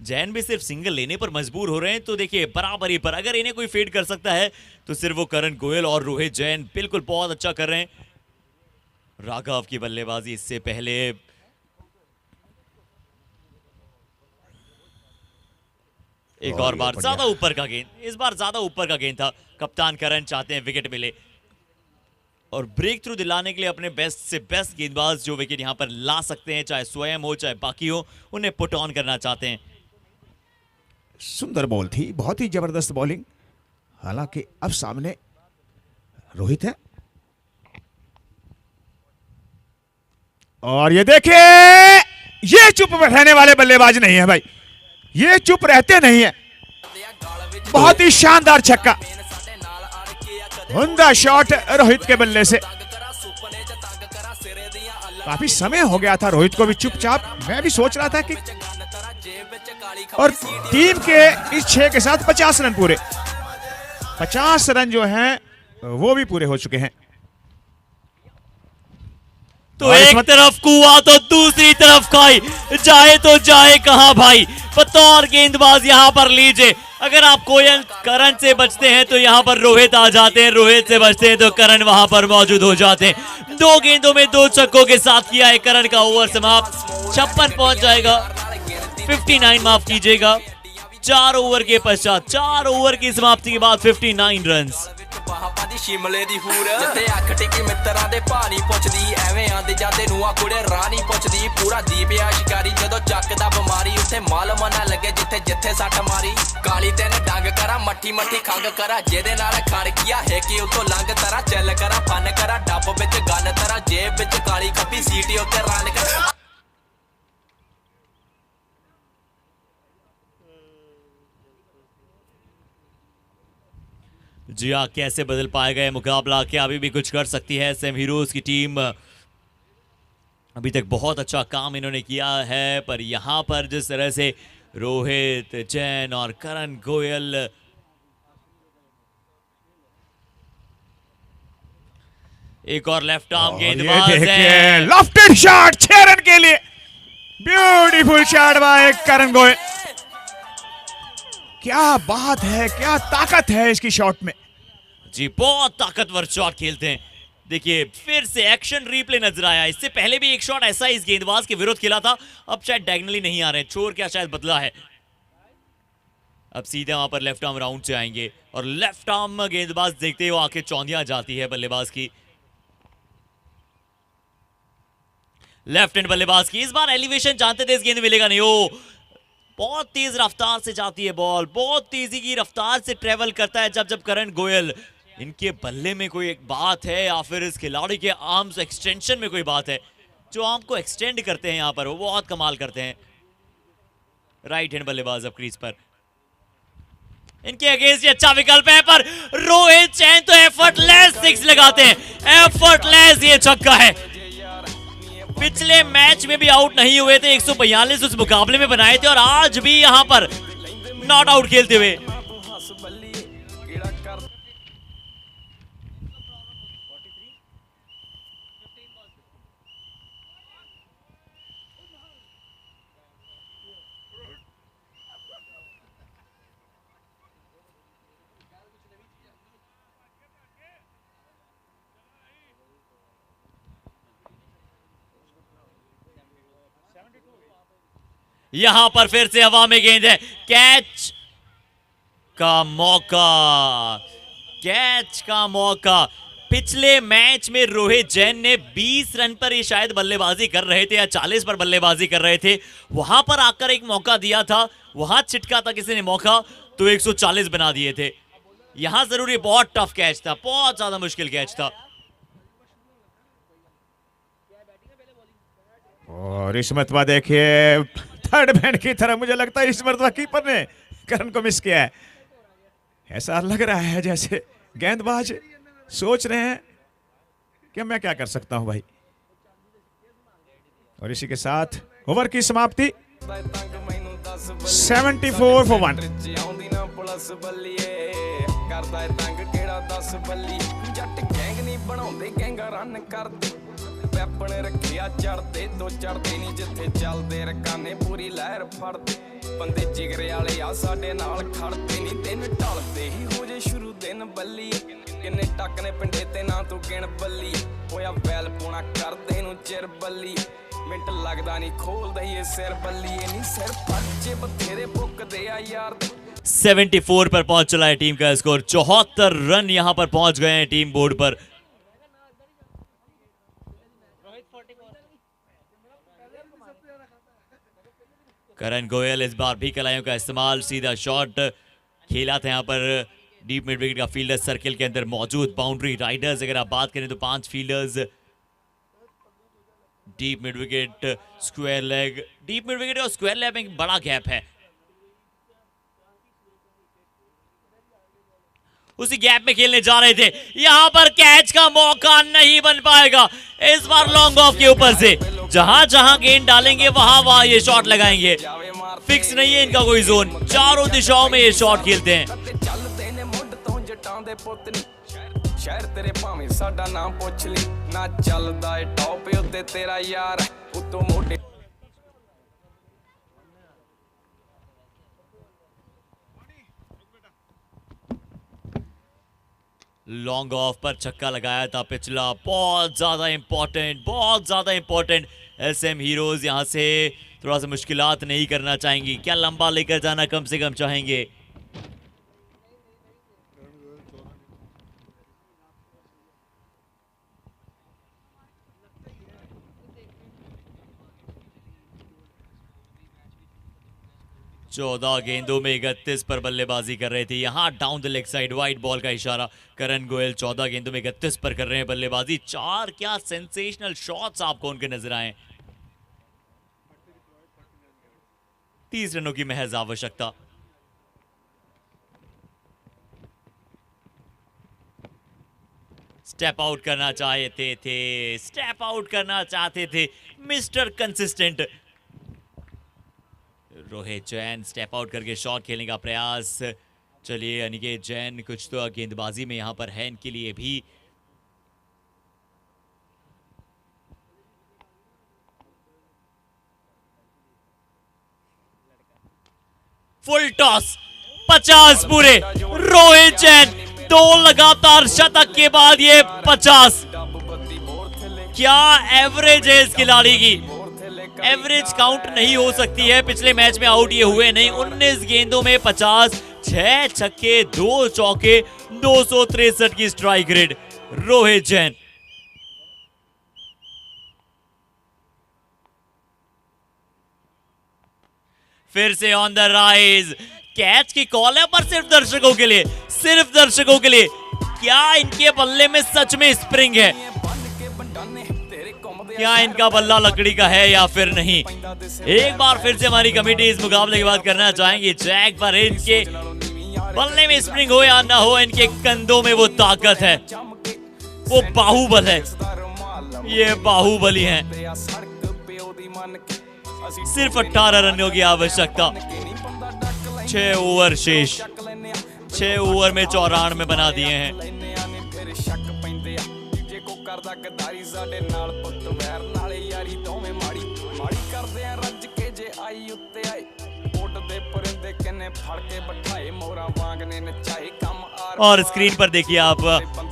जैन भी सिर्फ सिंगल लेने पर मजबूर हो रहे हैं तो देखिए बराबरी पर अगर इन्हें कोई फेड कर सकता है तो सिर्फ वो करण गोयल और रोहित जैन बिल्कुल बहुत अच्छा कर रहे हैं। राघव की बल्लेबाजी इससे पहले एक और बार ज्यादा ऊपर का गेंद, इस बार ज्यादा ऊपर का गेंद था। कप्तान करण चाहते हैं विकेट मिले और ब्रेक थ्रू दिलाने के लिए अपने बेस्ट से बेस्ट गेंदबाज जो विकेट यहां पर ला सकते हैं, चाहे स्वयं हो चाहे बाकी हो, उन्हें पुट ऑन करना चाहते हैं। सुंदर बॉल थी, बहुत ही जबरदस्त बॉलिंग। हालांकि अब सामने रोहित है, और ये देखिए ये चुप रहने वाले बल्लेबाज नहीं है भाई, ये चुप रहते नहीं है। बहुत ही शानदार छक्का, उम्दा शॉट रोहित के बल्ले से। काफी समय हो गया था रोहित को भी चुपचाप, मैं भी सोच रहा था कि, और टीम के इस 6 के साथ 50 रन पूरे, 50 रन जो हैं वो भी पूरे हो चुके हैं। तो एक तरफ कुआ तो दूसरी तरफ खाई, जाए तो जाए कहां भाई। बतौर गेंदबाज यहां पर लीजिए, अगर आप कोयल करण से बचते हैं तो यहां पर रोहित आ जाते हैं, रोहित से बचते हैं तो करण वहां पर मौजूद हो जाते हैं। 2 गेंदों में 2 छक्कों के साथ किया है करण का ओवर समाप्त। 56 पहुंच जाएगा, 59 माफ कीजिएगा। 4 ओवर के पश्चात, 4 ओवर की समाप्ति के बाद 59 रन। शिमले दी हूर जिथे अख टिकी मित्रा दे पानी पुछदी, एवें आंदे जांदे नूआ कुड़े रानी पुछदी। पूरा दीप आ शिकारी जदों चकदा बमारी, उथे माल मना लगे जिथे जिथे सट मारी। काली तेन डंग करा मट्ठी मट्ठी खंग करा, जेदे नाल खड़ किया है कि उतो लंघ तरा। चल करा फन करा डब विच गन तरा, जेब विच काली खपी सीटी उते रन करा। जी हाँ, कैसे बदल पाएगा ये मुकाबला, क्या अभी भी कुछ कर सकती है एसएम हीरोज की टीम? अभी तक बहुत अच्छा काम इन्होंने किया है, पर यहां पर जिस तरह से रोहित, जैन और करण गोयल, एक और लेफ्ट आर्म गेंदबाज है, लेफ्टेड शॉट 6 रन के लिए, ब्यूटीफुल शॉट बाय करण गोयल। क्या बात है, क्या ताकत है इसकी शॉट में। जी बहुत ताकतवर शॉट खेलते हैं। देखिए फिर से एक्शन रिप्ले नजर आया, इससे पहले भी एक शॉट ऐसा इस गेंदबाज के विरुद्ध खेला था, अब शायद डायगोनली नहीं आ रहे, छोर क्या शायद बदला है। अब सीधे वहां पर लेफ्ट आर्म राउंड से आएंगे और लेफ्ट आर्म गेंदबाज देखते हुए आके चौंधिया जाती है बल्लेबाज की, लेफ्ट हैंड बल्लेबाज की। इस बार एलिवेशन जानते थे इस गेंद मिलेगा नहीं, ओ बहुत तेज रफ्तार से जाती है बॉल, बहुत तेजी की रफ्तार से ट्रेवल करता है जब करण गोयल। इनके बल्ले में कोई एक बात है या फिर इस खिलाड़ी के आर्म्स एक्सटेंशन में कोई बात है, जो आर्म को एक्सटेंड करते हैं यहां पर, वो बहुत कमाल करते हैं। राइट हैंड बल्लेबाज अब क्रीज पर, इनके अगेंस्ट ये अच्छा विकल्प है, पर रोहित जैन तो एफर्टलेस 6 लगाते हैं, एफर्टलेस ये छक्का है। पिछले मैच में भी आउट नहीं हुए थे, 142 उस मुकाबले में बनाए थे और आज भी यहां पर नॉट आउट खेलते हुए। यहां पर फिर से हवा में गेंद है, कैच का मौका, कैच का मौका। पिछले मैच में रोहित जैन ने 20 रन पर ये शायद बल्लेबाजी कर रहे थे या 40 पर बल्लेबाजी कर रहे थे, वहां पर आकर एक मौका दिया था, वहां छिटका था किसी ने मौका तो 140 बना दिए थे। यहां जरूर ये बहुत टफ कैच था, बहुत ज्यादा मुश्किल कैच था। और इस मरतबा देखिए थर्ड मैन की तरह, मुझे लगता है इस मरतबा कीपर ने करण को मिस किया है। ऐसा लग रहा है जैसे गेंदबाज सोच रहे हैं कि मैं क्या कर सकता हूं भाई। और इसी के साथ ओवर की समाप्ति 74 for 1। ਵੈਪਣ ਰੱਖਿਆ ਚੜਦੇ ਦੋ ਚੜਦੇ ਨਹੀਂ ਜਿੱਥੇ ਚੱਲਦੇ ਰਕਾਨੇ ਪੂਰੀ ਲਹਿਰ ਫੜਦੇ ਬੰਦੇ ਜਿਗਰੇ ਵਾਲੇ ਆ ਸਾਡੇ ਨਾਲ ਖੜਦੇ ਨਹੀਂ ਦਿਨ ਢਲਦੇ ਹੀ ਹੋ ਜੇ ਸ਼ੁਰੂ ਦਿਨ ਬੱਲੀ ਕਿੰਨੇ ਟੱਕ ਨੇ ਪਿੰਡੇ ਤੇ ਨਾ ਤੂੰ ਗਿਣ ਬੱਲੀ ਹੋਇਆ ਵੈਲ ਪੂਣਾ ਕਰਦੇ ਨੂੰ ਚਿਰ ਬੱਲੀ ਮਿੰਟ ਲੱਗਦਾ ਨਹੀਂ ਖੋਲਦਾ ਹੀ ਇਹ ਸਿਰ ਬੱਲੀ ਇਹ ਨਹੀਂ ਸਿਰ ਪੱਜੇ ਬਥੇਰੇ ਬੁੱਕਦੇ ਆ ਯਾਰ 74 पर पहुंच चला है टीम का स्कोर, 74 रन यहां पर पहुंच गए हैं टीम बोर्ड पर। करण गोयल इस बार भी कलाइयों का इस्तेमाल, सीधा शॉट खेला था यहां पर डीप मिड विकेट का फील्डर सर्किल के अंदर मौजूद। बाउंड्री राइडर्स अगर आप बात करें तो 5 fielders, deep mid wicket, square leg, deep mid wicket और स्क्वायर लेग में बड़ा गैप है। उसी गैप में खेलने जा रहे थे। यहां पर कैच का मौका नहीं बन पाएगा इस बार लॉन्ग ऑफ के ऊपर से। जहां जहां गेंद डालेंगे वहां वहां ये शॉट लगाएंगे। फिक्स नहीं है इनका कोई जोन, चारों दिशाओं में ये शॉट खेलते हैं। शहर तेरे भावें साडा नाम पुछ ली ना चलदा ए टॉप उत्ते तेरा यार उतो मोटे। लॉन्ग ऑफ पर छक्का लगाया था पिछला, बहुत ज्यादा इंपॉर्टेंट। एसएम हीरोज यहां से थोड़ा सा मुश्किलात नहीं करना चाहेंगी, क्या लंबा लेकर जाना कम से कम चाहेंगे। चौदह गेंदों में 31 पर बल्लेबाजी कर रहे थे। यहां down the leg side wide ball का इशारा। करण गोयल 14 गेंदों में 31 पर कर रहे हैं बल्लेबाजी। 4 क्या सेंसेशनल शॉट्स आपको उनके नजर आए। 30 रनों की महज आवश्यकता। स्टेप आउट करना चाहते थे mister consistent. Rohit Jain step out करके शॉट खेलने का प्रयास। चलिए अनिकेत जैन कुछ तो गेंदबाजी में यहां पर है इनके लिए भी। फुल टॉस 50 पूरे। रोहित जैन 2 लगातार शतक के बाद ये 50। क्या एवरेज है इस खिलाड़ी की। एवरेज काउंट नहीं हो सकती है। पिछले मैच में आउट ये हुए नहीं। 19 गेंदों में 50, 6 छक्के 2 चौके, 263 की स्ट्राइक रेट रोहित जैन। फिर से ऑन द राइज। कैच की कॉल है पर सिर्फ दर्शकों के लिए, क्या इनके बल्ले में सच में स्प्रिंग है। क्या इनका बल्ला लकड़ी का है या फिर नहीं। एक बार फिर से हमारी कमेटी इस मुकाबले की बात करना चाहेंगे। जैक पर इनके बल्ले में स्प्रिंग हो या ना हो, इनके कंधों में वो ताकत है, वो बाहुबल है। ये बाहुबली हैं। सिर्फ 18 रनों की आवश्यकता। 6 ओवर शेष। 6 ओवर में 94 बना दिए हैं। करदा गदारी साडे नाल पुੱਤ ਵੈਰ ਨਾਲੇ ਯਾਰੀ ਦੋਵੇਂ ਮਾੜੀ ਕਰਦੇ ਆ ਰੱਜ ਕੇ ਜੇ ਆਈ ਉੱਤੇ ਆਈ ਉੱਡਦੇ ਪਰਿੰਦੇ ਕਿੰਨੇ ਫੜ ਕੇ ਬਿਠਾਏ ਮੋਰਾ ਵਾਂਗ ਨੇ ਨਚਾਏ ਕੰਮ और स्क्रीन पर देखिए आप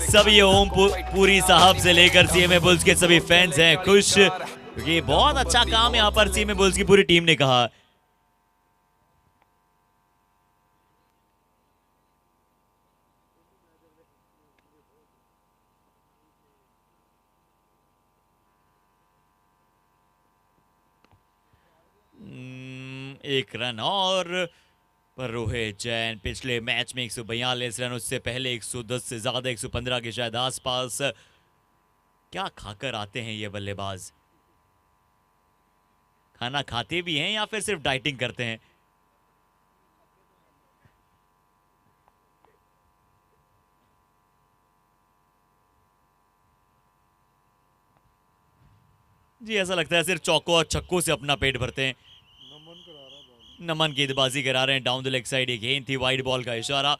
सभी ओम पुरी साहब से लेकर सीएमए बुल्स के सभी फैंस हैं खुश, क्योंकि बहुत अच्छा काम यहाँ पर सीएमए बुल्स की पूरी टीम ने कहा। एक रन और पर रोहित जैन पिछले मैच में 142 रन, उससे पहले 110 से ज्यादा 115 के शायद आसपास। क्या खाकर आते हैं ये बल्लेबाज। खाना खाते भी हैं या फिर सिर्फ डाइटिंग करते हैं। जी ऐसा लगता है सिर्फ चौकों और छक्कों से अपना पेट भरते हैं। नमन गेंदबाजी करा रहे हैं डाउन द लेग साइड। एक गेंद थी, वाइड बॉल का इशारा।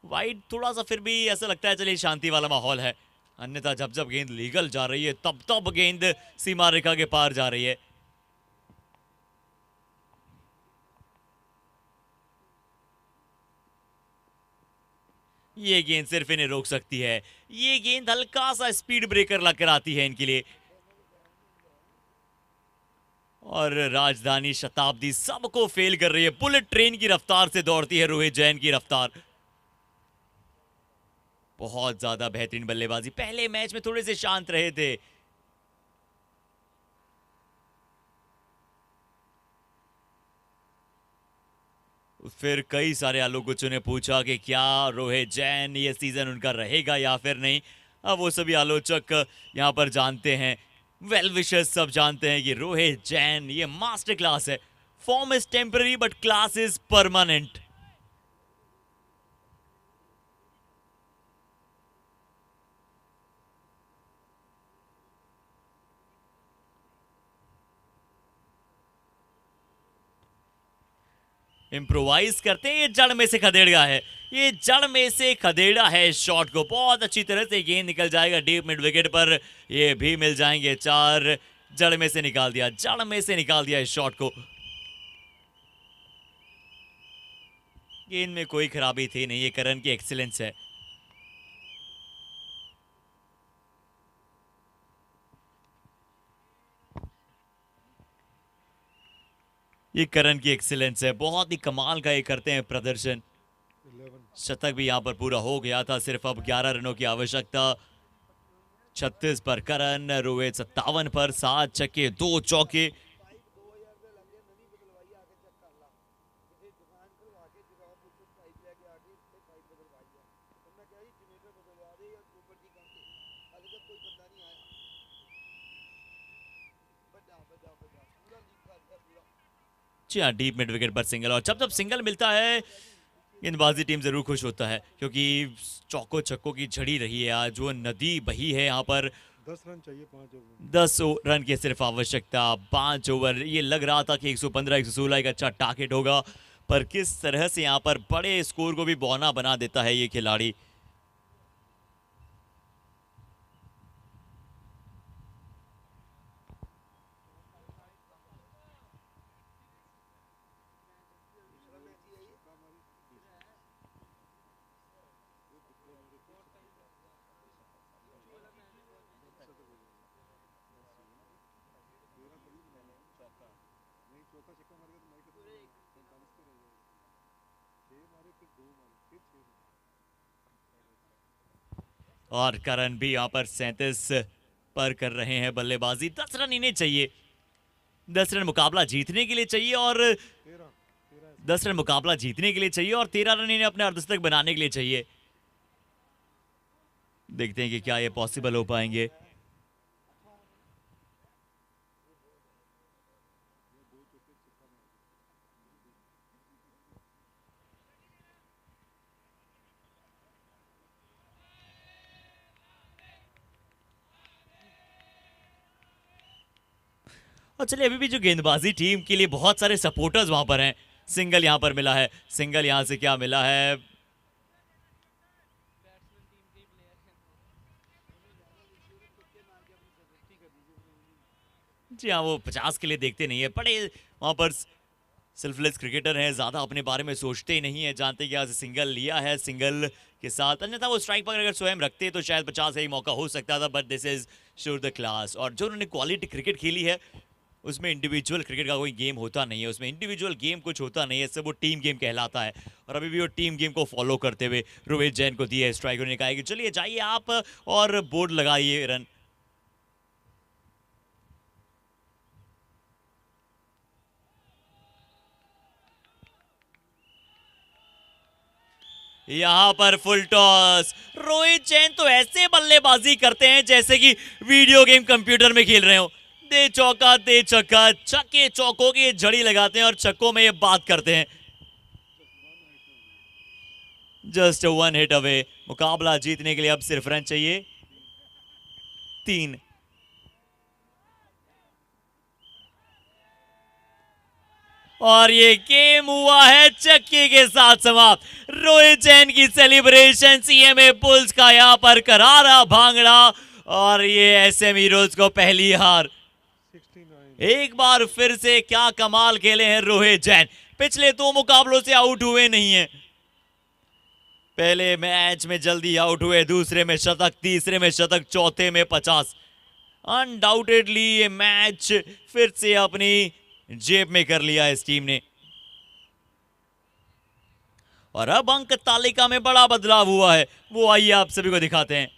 वाइड थोड़ा सा फिर भी ऐसा लगता है चलिए शांति वाला माहौल है, अन्यथा जब जब गेंद लीगल जा रही है तब तब गेंद सीमा रेखा के पार जा रही है। ये गेंद सिर्फ इन्हें रोक सकती है। ये गेंद हल्का सा स्पीड ब्रेकर लग आती है इनके लिए। और राजधानी शताब्दी सबको फेल कर रही है। बुलेट ट्रेन की रफ्तार से दौड़ती है रोहित जैन की रफ्तार। बहुत ज्यादा बेहतरीन बल्लेबाजी। पहले मैच में थोड़े से शांत रहे थे, फिर कई सारे आलोचकों ने पूछा कि क्या रोहित जैन ये सीजन उनका रहेगा या फिर नहीं। अब वो सभी आलोचक यहां पर जानते हैं, वेल विशर्स सब जानते हैं कि रोहित जैन ये मास्टर क्लास है। Form is temporary but class is permanent. Improvise करते हैं। ये जड़ में से खदेड़ा है, ये जड़ में से खदेड़ा है शॉट को। बहुत अच्छी तरह से गेंद निकल जाएगा डीप मिड विकेट पर, ये भी मिल जाएंगे 4। जड़ में से निकाल दिया, जड़ में से निकाल दिया इस शॉट को। गेंद में कोई खराबी थी नहीं, ये करण की एक्सीलेंस है। ये करण की एक्सीलेंस है, बहुत ही कमाल का ये करते हैं प्रदर्शन। शतक भी यहां पर पूरा हो गया था, सिर्फ अब 11 रनों की आवश्यकता। 36 पर करण, रोहित 57 पर, 7 छक्के 2 चौके। जी हाँ, डीप मिड विकेट पर सिंगल, और जब जब सिंगल मिलता है गेंदबाजी टीम जरूर खुश होता है, क्योंकि चौको छक्कों की झड़ी रही है आज, वो नदी बही है यहाँ पर। 10 रन चाहिए 5 ओवर, 10 रन की सिर्फ आवश्यकता, 5 ओवर। ये लग रहा था कि 115-116 एक अच्छा टारगेट होगा, पर किस तरह से यहाँ पर बड़े स्कोर को भी बौना बना देता है ये खिलाड़ी। और करण भी यहाँ पर 37 पर कर रहे हैं बल्लेबाजी। 10 रन इन्हें चाहिए, 10 रन मुकाबला जीतने के लिए चाहिए, और 10 रन मुकाबला जीतने के लिए चाहिए, और 13 रन इन्हें अपने अर्धशतक बनाने के लिए चाहिए। देखते हैं कि क्या ये पॉसिबल हो पाएंगे। और चलिए, अभी भी जो गेंदबाजी टीम के लिए बहुत सारे सपोर्टर्स वहां पर हैं। सिंगल यहां पर मिला है, सिंगल यहां से क्या मिला है, जी हाँ, वो 50 के लिए देखते नहीं है, बड़े वहां पर सेल्फलेस क्रिकेटर हैं, ज्यादा अपने बारे में सोचते ही नहीं है, जानते कि आज सिंगल लिया है, सिंगल के साथ, अन्यथा वो स्ट्राइक पर अगर स्वयं रखते तो शायद 50 का ही मौका हो सकता था, but this is sure the class. और जो उन्होंने क्वालिटी क्रिकेट खेली है, उसमें इंडिविजुअल क्रिकेट का कोई गेम होता नहीं है, उसमें इंडिविजुअल गेम कुछ होता नहीं है, सब वो टीम गेम कहलाता है। और अभी भी वो टीम गेम को फॉलो करते हुए रोहित जैन को दिए स्ट्राइक, उन्होंने कहा कि चलिए जाइए आप और बोर्ड लगाइए रन। यहां पर फुल टॉस, रोहित जैन तो ऐसे बल्लेबाजी करते हैं जैसे कि वीडियो गेम कंप्यूटर में खेल रहे हो। दे चौका दे छक्का, छक्के चौकों की झड़ी लगाते हैं और छक्कों में ये बात करते हैं। जस्ट 1 हिट अवे, मुकाबला जीतने के लिए अब सिर्फ रन चाहिए 3। और ये गेम हुआ है चक्के के साथ समाप्त। रोहित जैन की सेलिब्रेशन, सीएमए बुल्स का यहां पर करारा भांगड़ा, और ये एसएम हीरोज को पहली हार। एक बार फिर से क्या कमाल खेले हैं रोहित जैन, पिछले 2 मुकाबलों से आउट हुए नहीं हैं। पहले मैच में जल्दी आउट हुए, दूसरे में शतक, तीसरे में शतक, चौथे में 50। अनडाउटेडली ये मैच फिर से अपनी जेब में कर लिया इस टीम ने, और अब अंक तालिका में बड़ा बदलाव हुआ है, वो आइए आप सभी को दिखाते हैं।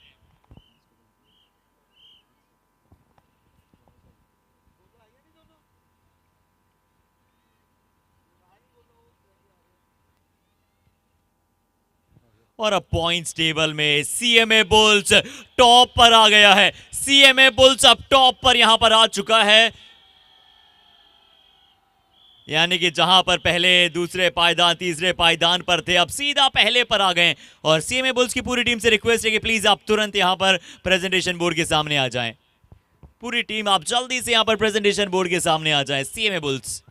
और अब पॉइंट्स टेबल में सीएमए बुल्स टॉप पर आ गया है। सीएमए बुल्स अब टॉप पर यहां पर आ चुका है, यानी कि जहां पर पहले दूसरे पायदान तीसरे पायदान पर थे, अब सीधा पहले पर आ गए। और सीएमए बुल्स की पूरी टीम से रिक्वेस्ट है कि प्लीज आप तुरंत यहां पर प्रेजेंटेशन बोर्ड के सामने आ जाएं। पूरी टीम आप जल्दी से यहां पर प्रेजेंटेशन बोर्ड के सामने आ जाएं। CMA bulls